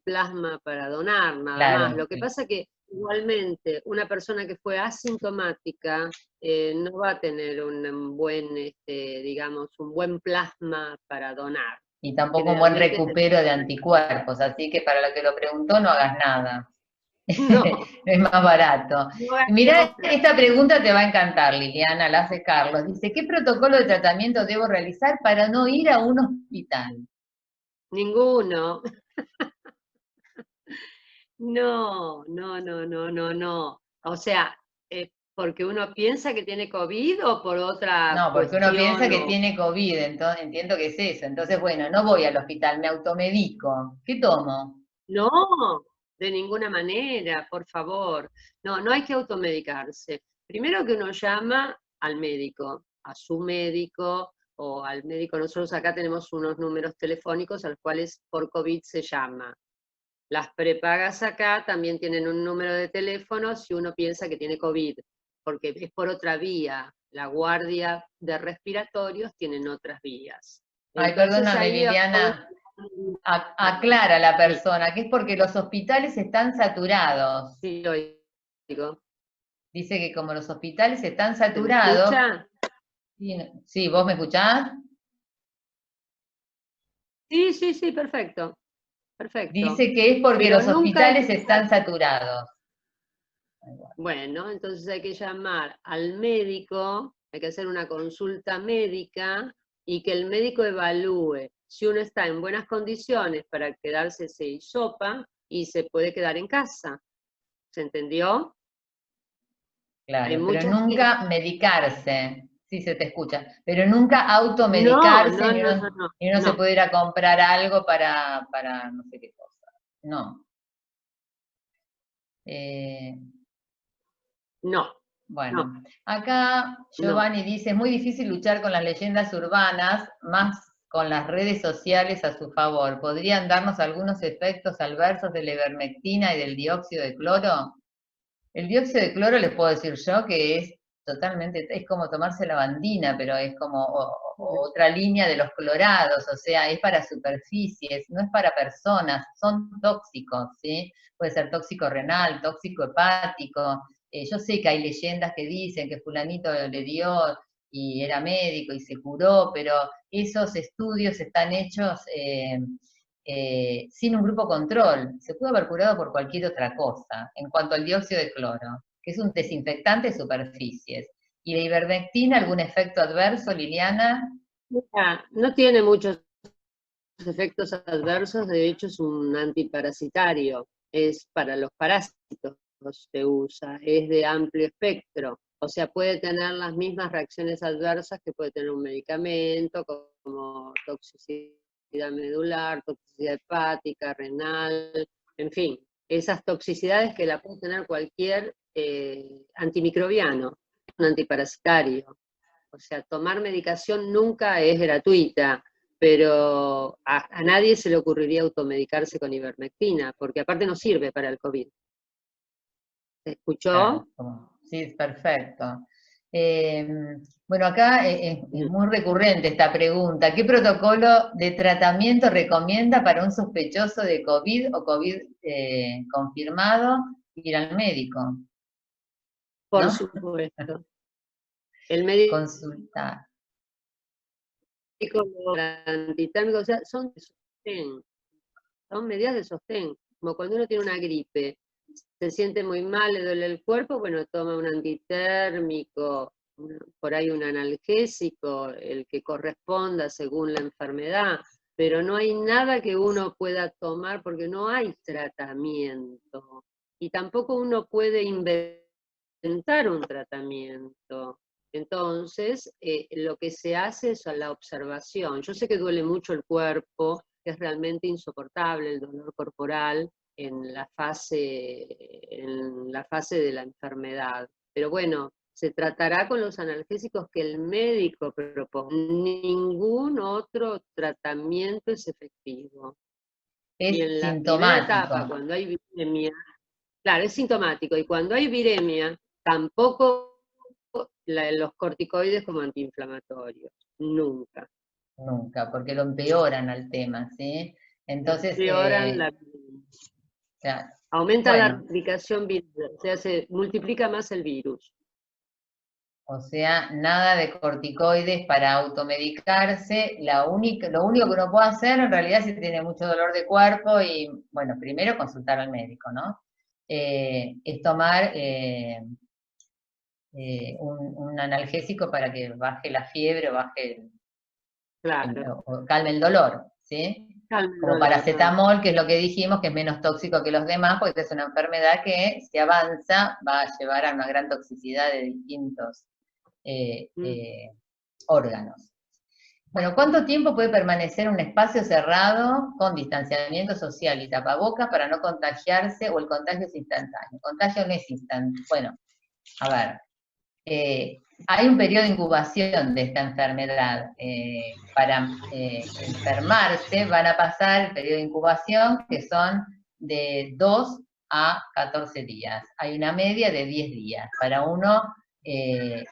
plasma para donar, nada más. Lo que pasa que igualmente una persona que fue asintomática no va a tener un buen, digamos, un buen plasma para donar. Y tampoco un buen recupero de anticuerpos, así que para lo que lo preguntó no hagas nada. No. Es más barato. Mirá, esta pregunta te va a encantar, Liliana, la hace Carlos. Dice, ¿qué protocolo de tratamiento debo realizar para no ir a un hospital? Ninguno. No. O sea, ¿porque uno piensa que tiene COVID o por otra No, porque cuestión? uno piensa que tiene COVID, entonces entiendo que es eso. Entonces, bueno, no voy al hospital, me automedico. ¿Qué tomo? No, de ninguna manera, por favor. No hay que automedicarse. Primero que uno llama al médico, a su médico o al médico. Nosotros acá tenemos unos números telefónicos a los cuales por COVID se llama. Las prepagas acá también tienen un número de teléfono si uno piensa que tiene COVID, porque es por otra vía. La guardia de respiratorios tienen otras vías. Ay, perdóname, Liliana. Aclara a la persona que es porque los hospitales están saturados. Sí, lo digo. Dice que como los hospitales están saturados, Sí, ¿vos me escuchás? Sí, perfecto, perfecto. Dice que es porque Pero los nunca hay que hospitales están saturados. Bueno, entonces hay que llamar al médico, hay que hacer una consulta médica y que el médico evalúe si uno está en buenas condiciones para quedarse ese hisopa y se puede quedar en casa. ¿Se entendió? Hay Claro, pero mucha gente. nunca medicarse. Sí, se te escucha. Pero nunca No, automedicarse, no, no, no, no, ni uno se no, puede ir a comprar algo para no sé qué cosa. No. Eh, no, no, Bueno, acá no. Giovanni dice, es muy difícil luchar con las leyendas urbanas, más con las redes sociales a su favor. ¿Podrían darnos algunos efectos adversos de la ivermectina y del dióxido de cloro? El dióxido de cloro les puedo decir yo que es totalmente, es como tomarse lavandina, pero es como otra línea de los clorados, o sea, es para superficies, no es para personas, son tóxicos, ¿sí? Puede ser tóxico renal, tóxico hepático. Yo sé que hay leyendas que dicen que fulanito le dio y era médico y se curó, pero esos estudios están hechos sin un grupo control. Se pudo haber curado por cualquier otra cosa. En cuanto al dióxido de cloro, que es un desinfectante de superficies. ¿Y la ivermectina algún efecto adverso, Liliana? Mira, no tiene muchos efectos adversos, de hecho es un antiparasitario, es para los parásitos se usa, es de amplio espectro, o sea, puede tener las mismas reacciones adversas que puede tener un medicamento, como toxicidad medular, toxicidad hepática, renal, en fin, esas toxicidades que la puede tener cualquier antimicrobiano, un antiparasitario. O sea, tomar medicación nunca es gratuita, pero a nadie se le ocurriría automedicarse con ivermectina, porque aparte no sirve para el COVID. ¿Se escuchó? Sí, es perfecto. Bueno, acá es muy recurrente esta pregunta. ¿Qué protocolo de tratamiento recomienda para un sospechoso de COVID o COVID confirmado ir al médico? Por ¿No? supuesto. El médico Consultar. antitérmico, o sea, son de sostén, son medidas de sostén. Como cuando uno tiene una gripe, se siente muy mal, le duele el cuerpo, bueno, toma un antitérmico, por ahí un analgésico, el que corresponda según la enfermedad, pero no hay nada que uno pueda tomar porque no hay tratamiento. Y tampoco uno puede inventar un tratamiento. Entonces, lo que se hace es la observación. Yo sé que duele mucho el cuerpo, que es realmente insoportable el dolor corporal en la fase de la enfermedad. Pero bueno, se tratará con los analgésicos que el médico propone. Ningún otro tratamiento es efectivo. Y Es en la primera etapa, sintomático. cuando hay viremia, claro, es sintomático, y cuando hay viremia, tampoco los corticoides como antiinflamatorios, nunca. Nunca, porque lo empeoran al tema, ¿sí? Entonces, Empeoran la o sea, aumenta la bueno, replicación viral, o sea, se multiplica más el virus. o sea, nada de corticoides para automedicarse. Lo único que uno puede hacer, en realidad, si tiene mucho dolor de cuerpo, y bueno, primero consultar al médico, ¿no? Es tomar un analgésico para que baje la fiebre o baje Claro, o calme el dolor, ¿sí? calma el Como dolor. paracetamol, que es lo que dijimos, que es menos tóxico que los demás, porque es una enfermedad que, si avanza, va a llevar a una gran toxicidad de distintos órganos. Bueno, ¿cuánto tiempo puede permanecer en un espacio cerrado con distanciamiento social y tapabocas para no contagiarse, o el contagio es instantáneo? El contagio no es instantáneo. Bueno, a ver, hay un periodo de incubación de esta enfermedad. Para enfermarse van a pasar el periodo de incubación, que son de 2 a 14 días. Hay una media de 10 días para uno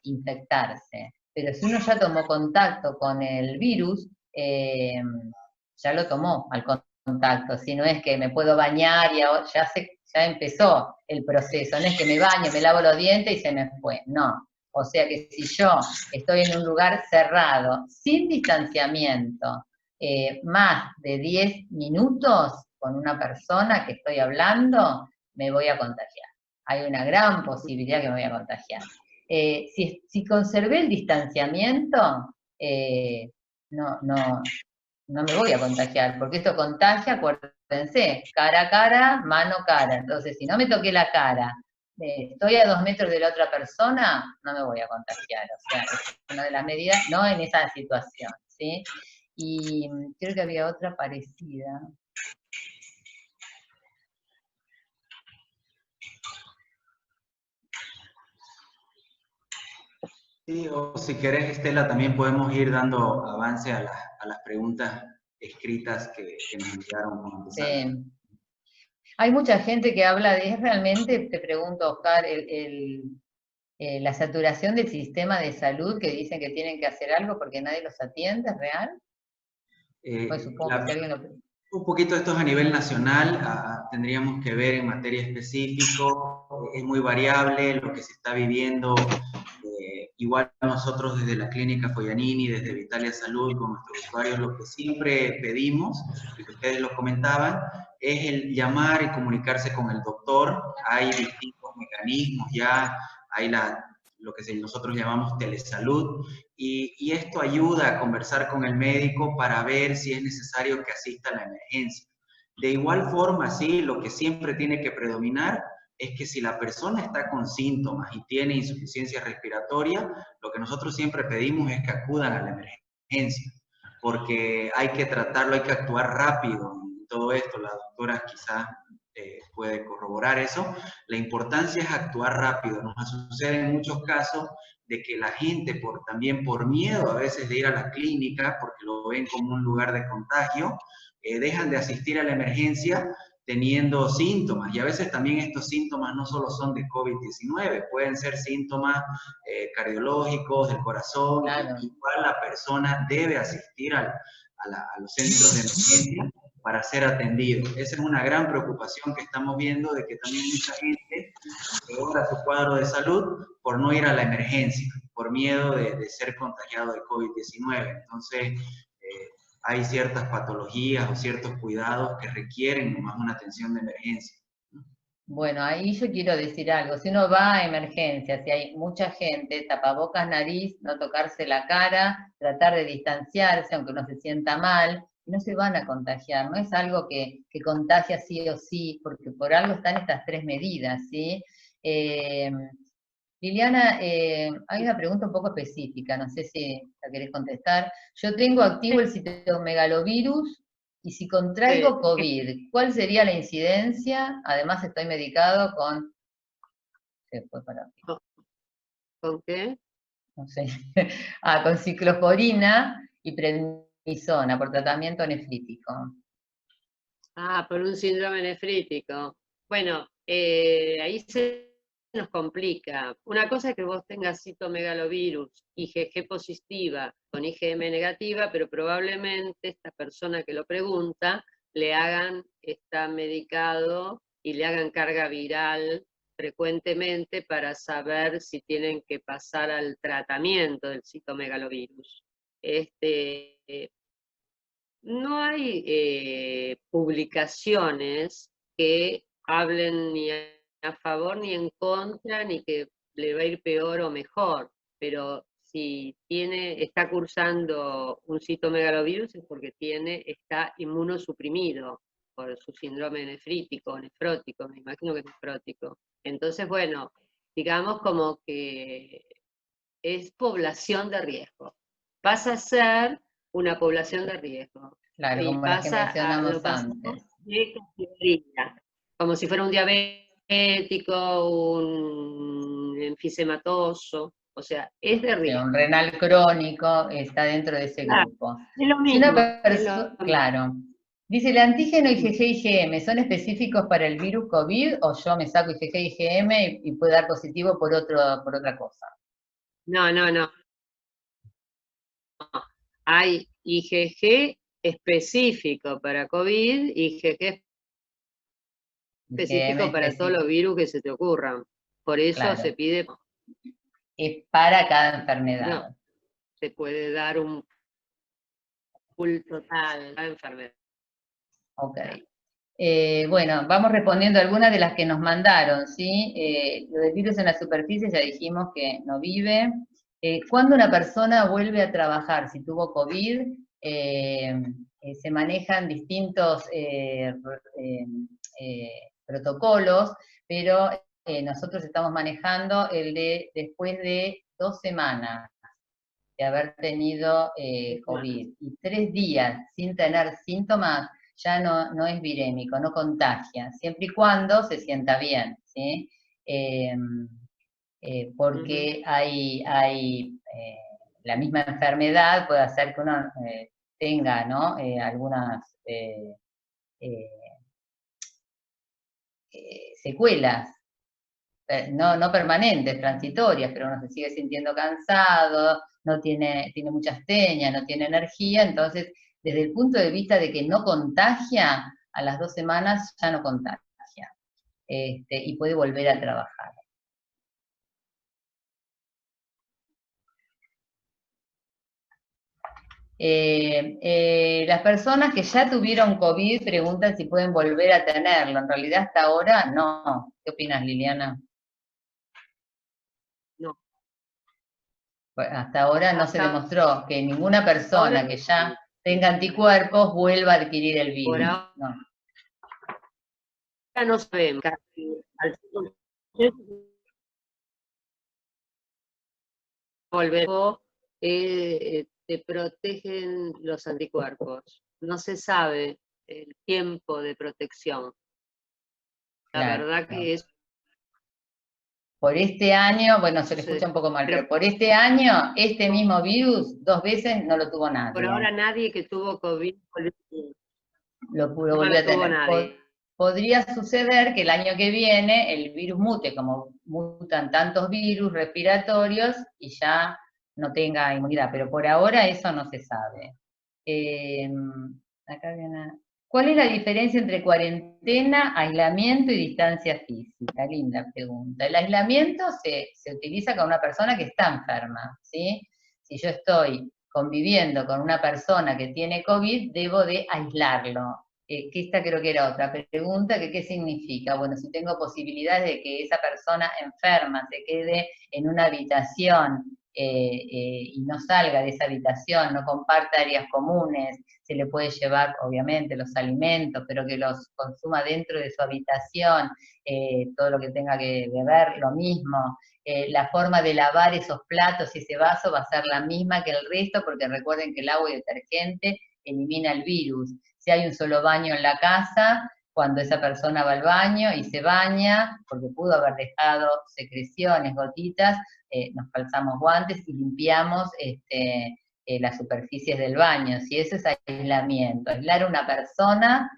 infectarse. Pero si uno ya tomó contacto con el virus, ya lo tomó al contacto. Si no es que me puedo bañar y ahora ya empezó el proceso. No es que me baño, me lavo los dientes y se me fue. No. O sea que si yo estoy en un lugar cerrado, sin distanciamiento, más de 10 minutos con una persona que estoy hablando, me voy a contagiar. Hay una gran posibilidad que me voy a contagiar. Si conservé el distanciamiento, no me voy a contagiar, porque esto contagia, acuérdense, cara a cara, mano a cara. Entonces, si no me toqué la cara, estoy a 2 metros de la otra persona, no me voy a contagiar. O sea, es una de las medidas, no en esa situación, ¿sí? Y creo que había otra parecida. Sí, o si querés, Estela, también podemos ir dando avance a las preguntas escritas que nos enviaron como antesala. Sí. Hay mucha gente que habla de, ¿es realmente, te pregunto, Oscar, la saturación del sistema de salud que dicen que tienen que hacer algo porque nadie los atiende, ¿es real? Pues supongo que si alguien lo... Un poquito esto es a nivel nacional, tendríamos que ver en materia específica, es muy variable lo que se está viviendo. Igual nosotros desde la Clínica Foglianini, desde Vitalia Salud, con nuestros usuarios, lo que siempre pedimos, y que ustedes lo comentaban, es el llamar y comunicarse con el doctor. Hay distintos mecanismos ya, hay lo que nosotros llamamos telesalud, y esto ayuda a conversar con el médico para ver si es necesario que asista a la emergencia. De igual forma, sí, lo que siempre tiene que predominar es que si la persona está con síntomas y tiene insuficiencia respiratoria, lo que nosotros siempre pedimos es que acudan a la emergencia, porque hay que tratarlo, hay que actuar rápido en todo esto. La doctora quizás puede corroborar eso. La importancia es actuar rápido. Nos sucede en muchos casos de que la gente, también por miedo a veces de ir a la clínica, porque lo ven como un lugar de contagio, dejan de asistir a la emergencia teniendo síntomas, y a veces también estos síntomas no solo son de COVID-19, pueden ser síntomas cardiológicos, del corazón, Claro. igual la persona debe asistir a los centros de emergencia para ser atendido. Esa es una gran preocupación que estamos viendo, de que también mucha gente empeora su cuadro de salud por no ir a la emergencia, por miedo de ser contagiado de COVID-19. Entonces, hay ciertas patologías o ciertos cuidados que requieren nomás una atención de emergencia. Bueno, ahí yo quiero decir algo. Si uno va a emergencias, si hay mucha gente, tapabocas, nariz, no tocarse la cara, tratar de distanciarse, aunque uno se sienta mal, no se van a contagiar. No es algo que contagia sí o sí, porque por algo están estas 3 medidas, ¿sí? Liliana, hay una pregunta un poco específica, no sé si la querés contestar. Yo tengo activo el citomegalovirus y si contraigo COVID, ¿cuál sería la incidencia? Además estoy medicado con... Se fue para aquí. ¿Con qué? No sé. Con ciclosporina y prednisona por tratamiento nefrítico. Por un síndrome nefrítico. Bueno, ahí se nos complica. Una cosa es que vos tengas citomegalovirus, IgG positiva con IgM negativa, pero probablemente esta persona que lo pregunta está medicado y le hagan carga viral frecuentemente para saber si tienen que pasar al tratamiento del citomegalovirus. No hay publicaciones que hablen ni a favor ni en contra, ni que le va a ir peor o mejor, pero si está cursando un citomegalovirus es porque está inmunosuprimido por su síndrome nefrítico, nefrótico, me imagino que es nefrótico. Entonces, bueno, digamos como que es población de riesgo. Pasa a ser una población de riesgo. Claro, Y como las que mencionamos antes. De categoría, como si fuera un diabético, un enfisematoso, o sea, es de riesgo. Un renal crónico está dentro de ese grupo. Es lo Si mismo. una persona, claro. Dice, ¿el antígeno IgG y IgM son específicos para el virus COVID o yo me saco IgG y IgM y puede dar positivo por otra cosa? No. Hay IgG específico para COVID, IgG específico para todos los virus que se te ocurran. Por eso se pide es para cada enfermedad. No, se puede dar un full total a la enfermedad. Ok. Bueno, vamos respondiendo algunas de las que nos mandaron, ¿sí? Lo del virus en la superficie ya dijimos que no vive. ¿Cuándo una persona vuelve a trabajar? Si tuvo COVID, se manejan distintos protocolos, pero nosotros estamos manejando el de después de 2 semanas de haber tenido COVID y 3 días sin tener síntomas, ya no es virémico, no contagia, siempre y cuando se sienta bien, ¿sí? Porque hay la misma enfermedad puede hacer que uno tenga, ¿no? Algunas secuelas, no permanentes, transitorias, pero uno se sigue sintiendo cansado, tiene muchas teñas, no tiene energía, entonces desde el punto de vista de que no contagia, a las 2 semanas ya no contagia, y puede volver a trabajar. Las personas que ya tuvieron COVID preguntan si pueden volver a tenerlo. En realidad hasta ahora no. ¿Qué opinas, Liliana? No. Pues hasta ahora no se demostró que ninguna persona que ya tenga anticuerpos vuelva a adquirir el virus. Por ahora no sabemos. Volver te protegen los anticuerpos. No se sabe el tiempo de protección. La verdad que es... Por este año, bueno, se le escucha un poco mal, pero por este año, este mismo virus, 2 veces no lo tuvo nadie. Por ahora nadie que tuvo COVID lo volvió a tener. Podría suceder que el año que viene el virus mute, como mutan tantos virus respiratorios, y ya no tenga inmunidad, pero por ahora eso no se sabe. Acá viene una... ¿Cuál es la diferencia entre cuarentena, aislamiento y distancia física? Linda pregunta. El aislamiento se utiliza con una persona que está enferma, ¿sí? Si yo estoy conviviendo con una persona que tiene COVID, debo de aislarlo. Que esta creo que era otra pregunta, que qué significa. Bueno, si tengo posibilidades de que esa persona enferma se quede en una habitación y no salga de esa habitación, no comparta áreas comunes, se le puede llevar, obviamente, los alimentos, pero que los consuma dentro de su habitación, todo lo que tenga que beber, lo mismo. La forma de lavar esos platos y ese vaso va a ser la misma que el resto, porque recuerden que el agua y detergente elimina el virus. Si hay un solo baño en la casa, cuando esa persona va al baño y se baña, porque pudo haber dejado secreciones, gotitas, nos calzamos guantes y limpiamos las superficies del baño. Si eso es aislamiento. Aislar a una persona,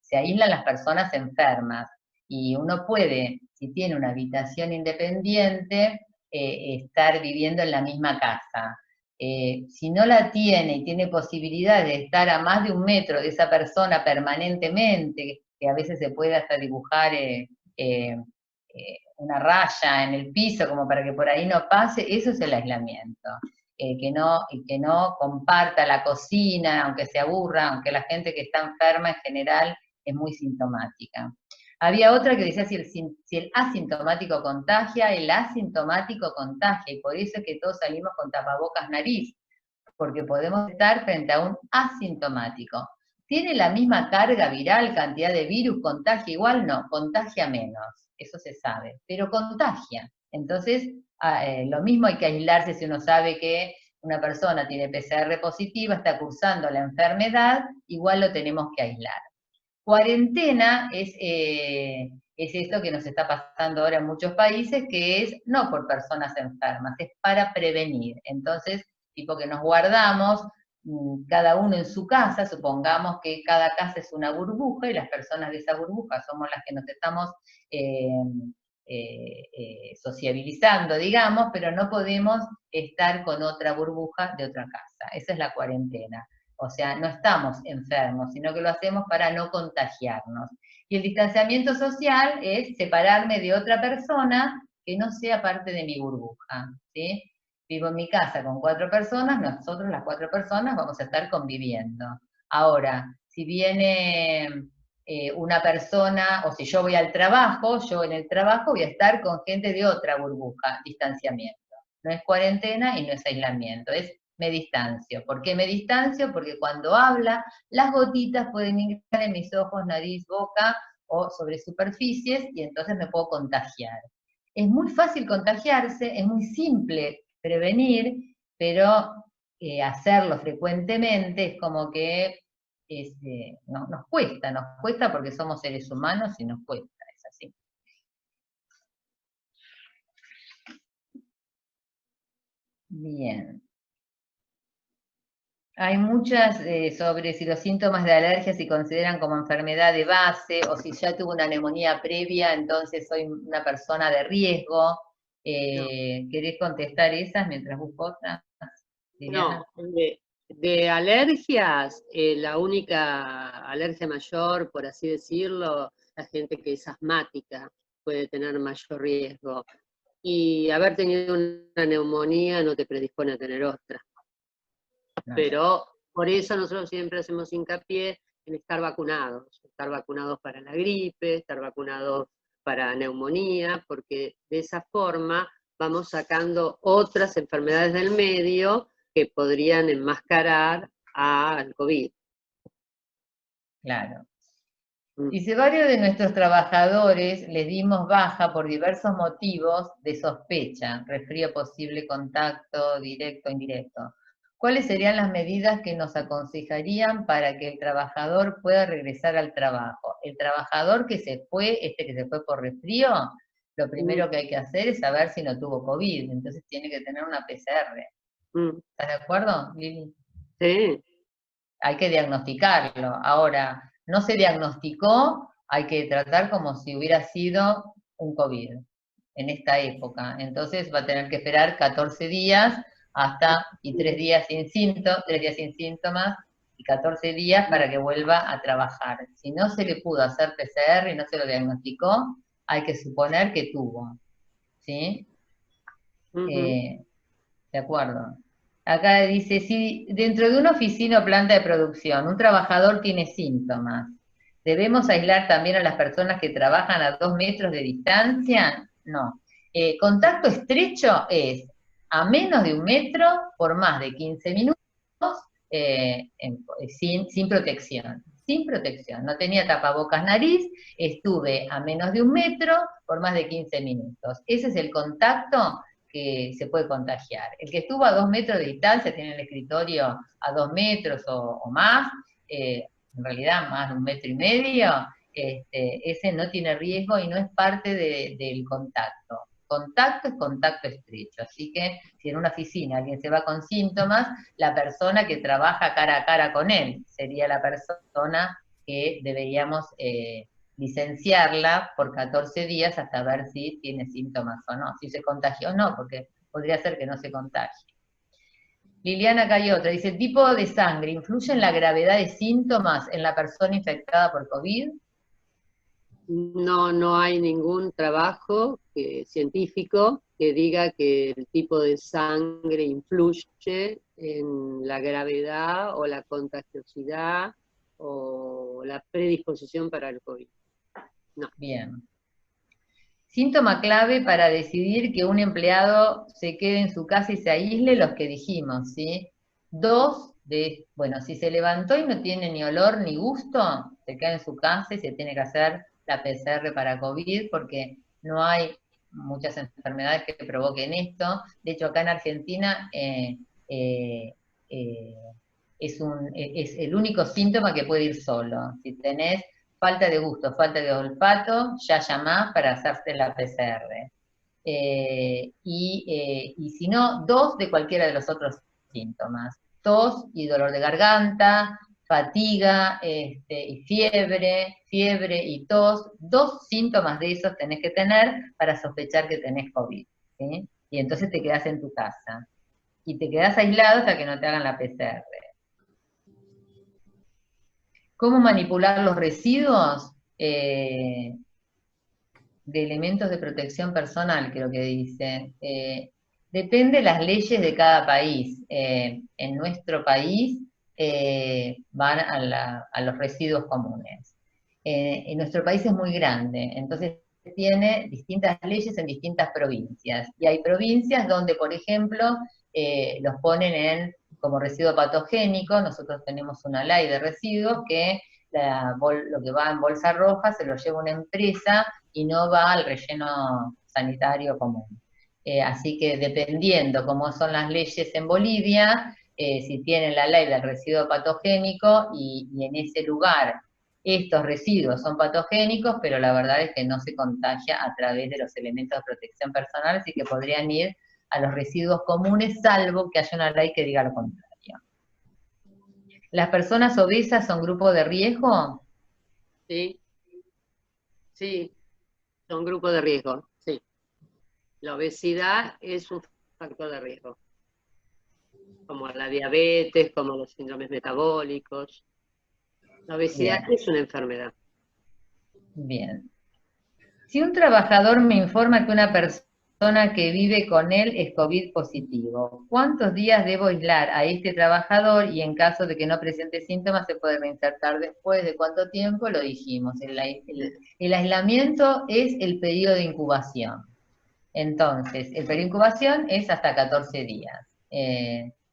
se aíslan las personas enfermas. Y uno puede, si tiene una habitación independiente, estar viviendo en la misma casa. Si no la tiene y tiene posibilidad de estar a más de 1 metro de esa persona permanentemente, que a veces se puede hasta dibujar una raya en el piso como para que por ahí no pase, eso es el aislamiento. Que no comparta la cocina, aunque se aburra, aunque la gente que está enferma en general es muy sintomática. Había otra que decía si el asintomático contagia, el asintomático contagia, y por eso es que todos salimos con tapabocas nariz, porque podemos estar frente a un asintomático. ¿Tiene la misma carga viral, cantidad de virus, contagia igual? No, contagia menos, eso se sabe, pero contagia. Entonces, lo mismo hay que aislarse si uno sabe que una persona tiene PCR positiva, está cursando la enfermedad, igual lo tenemos que aislar. Cuarentena es esto que nos está pasando ahora en muchos países, que es no por personas enfermas, es para prevenir. Entonces, tipo que nos guardamos, cada uno en su casa, supongamos que cada casa es una burbuja y las personas de esa burbuja somos las que nos estamos sociabilizando, digamos, pero no podemos estar con otra burbuja de otra casa. Esa es la cuarentena. O sea, no estamos enfermos, sino que lo hacemos para no contagiarnos. Y el distanciamiento social es separarme de otra persona que no sea parte de mi burbuja, ¿sí? Vivo en mi casa con 4 personas, nosotros las 4 personas vamos a estar conviviendo. Ahora, si viene una persona, o si yo voy al trabajo, yo en el trabajo voy a estar con gente de otra burbuja, distanciamiento. No es cuarentena y no es aislamiento, es me distancio. ¿Por qué me distancio? Porque cuando habla, las gotitas pueden ingresar en mis ojos, nariz, boca o sobre superficies y entonces me puedo contagiar. Es muy fácil contagiarse, es muy simple prevenir, pero hacerlo frecuentemente es como que nos cuesta porque somos seres humanos y nos cuesta, es así. Bien. Hay muchas sobre si los síntomas de alergia se consideran como enfermedad de base o si ya tuvo una neumonía previa, entonces soy una persona de riesgo. ¿Querés contestar esas mientras busco otras, Liliana? No, de alergias, la única alergia mayor, por así decirlo, la gente que es asmática puede tener mayor riesgo. Y haber tenido una neumonía no te predispone a tener otra. No. Pero por eso nosotros siempre hacemos hincapié en estar vacunados para la gripe, estar vacunados para neumonía, porque de esa forma vamos sacando otras enfermedades del medio que podrían enmascarar al COVID. Claro. Dice, varios de nuestros trabajadores les dimos baja por diversos motivos de sospecha, resfrío posible, contacto directo, indirecto. ¿Cuáles serían las medidas que nos aconsejarían para que el trabajador pueda regresar al trabajo? El trabajador que se fue, que se fue por resfrío, lo primero que hay que hacer es saber si no tuvo COVID, entonces tiene que tener una PCR. ¿Estás de acuerdo, Lili? Sí. Hay que diagnosticarlo. Ahora, no se diagnosticó, hay que tratar como si hubiera sido un COVID en esta época. Entonces va a tener que esperar 14 días y 3 días sin síntomas y 14 días para que vuelva a trabajar. Si no se le pudo hacer PCR y no se lo diagnosticó, hay que suponer que tuvo. ¿Sí? De acuerdo. Acá dice, si dentro de una oficina o planta de producción un trabajador tiene síntomas, ¿debemos aislar también a las personas que trabajan a 2 metros de distancia? No. Contacto estrecho es a menos de 1 metro por más de 15 minutos sin protección. Sin protección. No tenía tapabocas nariz, estuve a menos de 1 metro por más de 15 minutos. Ese es el contacto que se puede contagiar. El que estuvo a 2 metros de distancia, tiene el escritorio a 2 metros o más, en realidad más de 1,5 metros, ese no tiene riesgo y no es parte del contacto. Contacto es contacto estrecho, así que si en una oficina alguien se va con síntomas, la persona que trabaja cara a cara con él sería la persona que deberíamos licenciarla por 14 días hasta ver si tiene síntomas o no, si se contagió o no, porque podría ser que no se contagie. Liliana, acá hay otra, dice, ¿tipo de sangre influye en la gravedad de síntomas en la persona infectada por COVID? No hay ningún trabajo científico que diga que el tipo de sangre influye en la gravedad o la contagiosidad o la predisposición para el COVID. No. Bien. Síntoma clave para decidir que un empleado se quede en su casa y se aísle, los que dijimos, ¿sí? 2, bueno, si se levantó y no tiene ni olor ni gusto, se queda en su casa y se tiene que hacer la PCR para COVID, porque no hay muchas enfermedades que provoquen esto. De hecho, acá en Argentina es el único síntoma que puede ir solo. Si tenés falta de gusto, falta de olfato, ya llamás para hacerte la PCR. Y si no, 2 de cualquiera de los otros síntomas. Tos y dolor de garganta, fatiga y fiebre y tos. 2 síntomas de esos tenés que tener para sospechar que tenés COVID. ¿Sí? Y entonces te quedás en tu casa. Y te quedás aislado hasta que no te hagan la PCR. ¿Cómo manipular los residuos? de elementos de protección personal, creo que dice. Depende de las leyes de cada país. En nuestro país van a los residuos comunes. En nuestro país es muy grande, entonces tiene distintas leyes en distintas provincias. Y hay provincias donde, por ejemplo, los ponen como residuo patogénico. Nosotros tenemos una ley de residuos que lo que va en bolsa roja se lo lleva una empresa y no va al relleno sanitario común. Así que dependiendo cómo son las leyes en Bolivia, si tienen la ley del residuo patogénico y en ese lugar estos residuos son patogénicos, pero la verdad es que no se contagia a través de los elementos de protección personal, así que podrían ir a los residuos comunes, salvo que haya una ley que diga lo contrario. ¿Las personas obesas son grupo de riesgo? Sí, sí, son grupos de riesgo, sí. La obesidad es un factor de riesgo, como la diabetes, como los síndromes metabólicos. La obesidad es una enfermedad. Bien. Si un trabajador me informa que una persona que vive con él es COVID positivo, ¿cuántos días debo aislar a este trabajador? Y en caso de que no presente síntomas, ¿se puede reinsertar después de cuánto tiempo? Lo dijimos, el aislamiento es el periodo de incubación. Entonces, el periodo de incubación es hasta 14 días.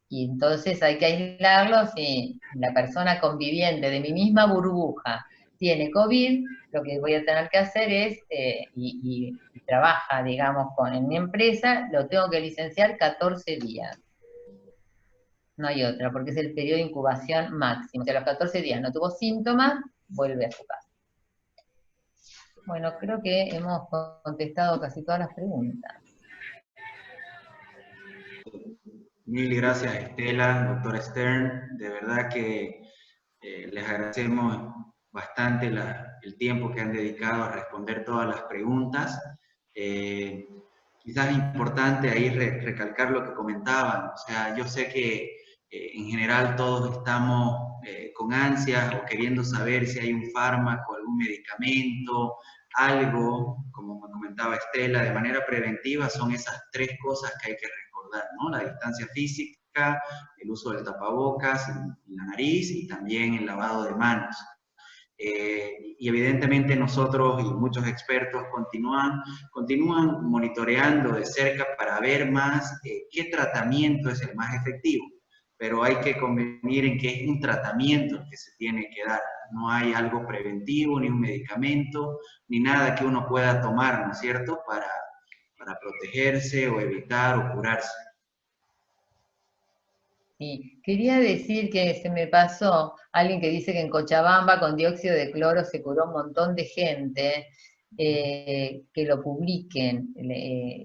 Y entonces hay que aislarlo si la persona conviviente de mi misma burbuja tiene COVID, lo que voy a tener que hacer es, y trabaja, digamos, en mi empresa, lo tengo que licenciar 14 días. No hay otra, porque es el periodo de incubación máximo. Si a los 14 días no tuvo síntomas, vuelve a su casa. Bueno, creo que hemos contestado casi todas las preguntas. Mil gracias, Estela, doctora Stern. De verdad que les agradecemos bastante el tiempo que han dedicado a responder todas las preguntas. Quizás es importante ahí recalcar lo que comentaban. O sea, yo sé que en general todos estamos con ansias o queriendo saber si hay un fármaco, algún medicamento, algo, como me comentaba Estela, de manera preventiva. Son esas tres cosas que hay que recordar, ¿no? La distancia física, el uso del tapabocas en la nariz y también el lavado de manos. Y evidentemente nosotros y muchos expertos continúan monitoreando de cerca para ver más qué tratamiento es el más efectivo, pero hay que convenir en que es un tratamiento el que se tiene que dar, no hay algo preventivo, ni un medicamento, ni nada que uno pueda tomar, ¿no es cierto?, para protegerse o evitar o curarse. Y quería decir que se me pasó alguien que dice que en Cochabamba con dióxido de cloro se curó un montón de gente, que lo publiquen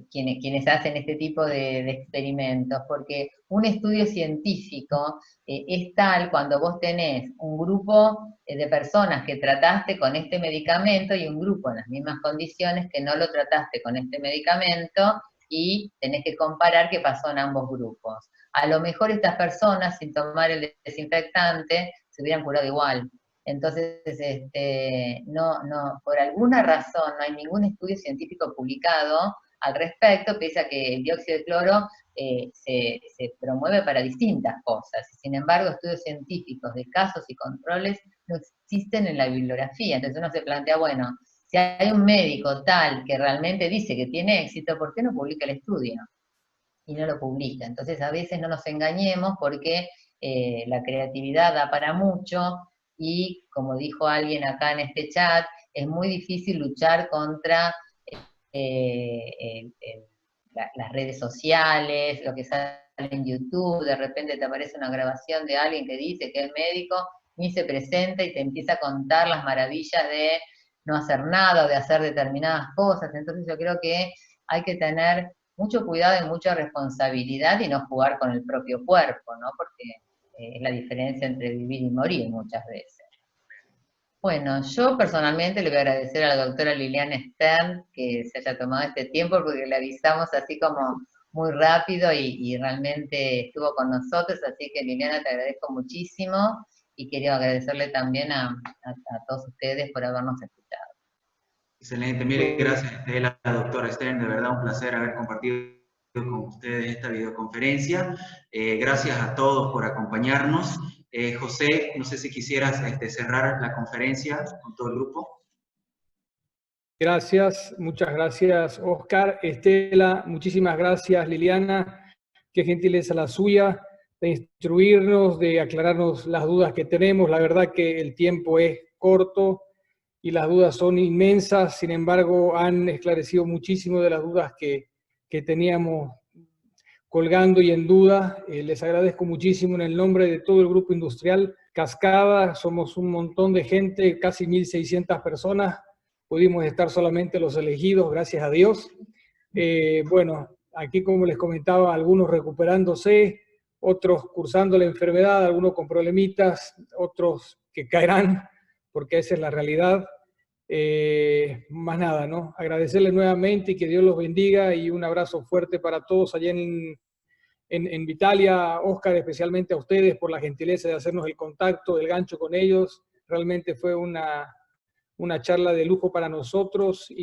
quienes hacen este tipo de experimentos, porque un estudio científico es tal cuando vos tenés un grupo de personas que trataste con este medicamento y un grupo en las mismas condiciones que no lo trataste con este medicamento y tenés que comparar qué pasó en ambos grupos. A lo mejor estas personas, sin tomar el desinfectante, se hubieran curado igual. Entonces, por alguna razón no hay ningún estudio científico publicado al respecto, pese a que el dióxido de cloro se promueve para distintas cosas. Sin embargo, estudios científicos de casos y controles no existen en la bibliografía. Entonces uno se plantea, bueno, si hay un médico tal que realmente dice que tiene éxito, ¿por qué no publica el estudio? Y no lo publica. Entonces a veces no nos engañemos porque la creatividad da para mucho y como dijo alguien acá en este chat, es muy difícil luchar contra las redes sociales, lo que sale en YouTube, de repente te aparece una grabación de alguien que dice que es médico, ni se presenta y te empieza a contar las maravillas de no hacer nada o de hacer determinadas cosas. Entonces yo creo que hay que tener mucho cuidado y mucha responsabilidad y no jugar con el propio cuerpo, ¿no? Porque es la diferencia entre vivir y morir muchas veces. Bueno, yo personalmente le voy a agradecer a la doctora Liliana Stern que se haya tomado este tiempo porque le avisamos así como muy rápido y realmente estuvo con nosotros, así que Liliana te agradezco muchísimo y quería agradecerle también a todos ustedes por habernos escuchado. Excelente, mil gracias Estela, doctora Stern, de verdad un placer haber compartido con ustedes esta videoconferencia. Gracias a todos por acompañarnos. José, no sé si quisieras cerrar la conferencia con todo el grupo. Gracias, muchas gracias Oscar. Estela, muchísimas gracias Liliana, qué gentileza la suya de instruirnos, de aclararnos las dudas que tenemos. La verdad que el tiempo es corto y las dudas son inmensas, sin embargo han esclarecido muchísimo de las dudas que teníamos colgando y en duda. Les agradezco muchísimo en el nombre de todo el grupo industrial Cascada. Somos un montón de gente, casi 1.600 personas. Pudimos estar solamente los elegidos, gracias a Dios. Bueno, aquí como les comentaba, algunos recuperándose, otros cursando la enfermedad, algunos con problemitas, otros que caerán, porque esa es la realidad. Más nada, ¿no? Agradecerles nuevamente y que Dios los bendiga y un abrazo fuerte para todos allá en Vitalia. Oscar, especialmente a ustedes por la gentileza de hacernos el contacto, el gancho con ellos. Realmente fue una charla de lujo para nosotros y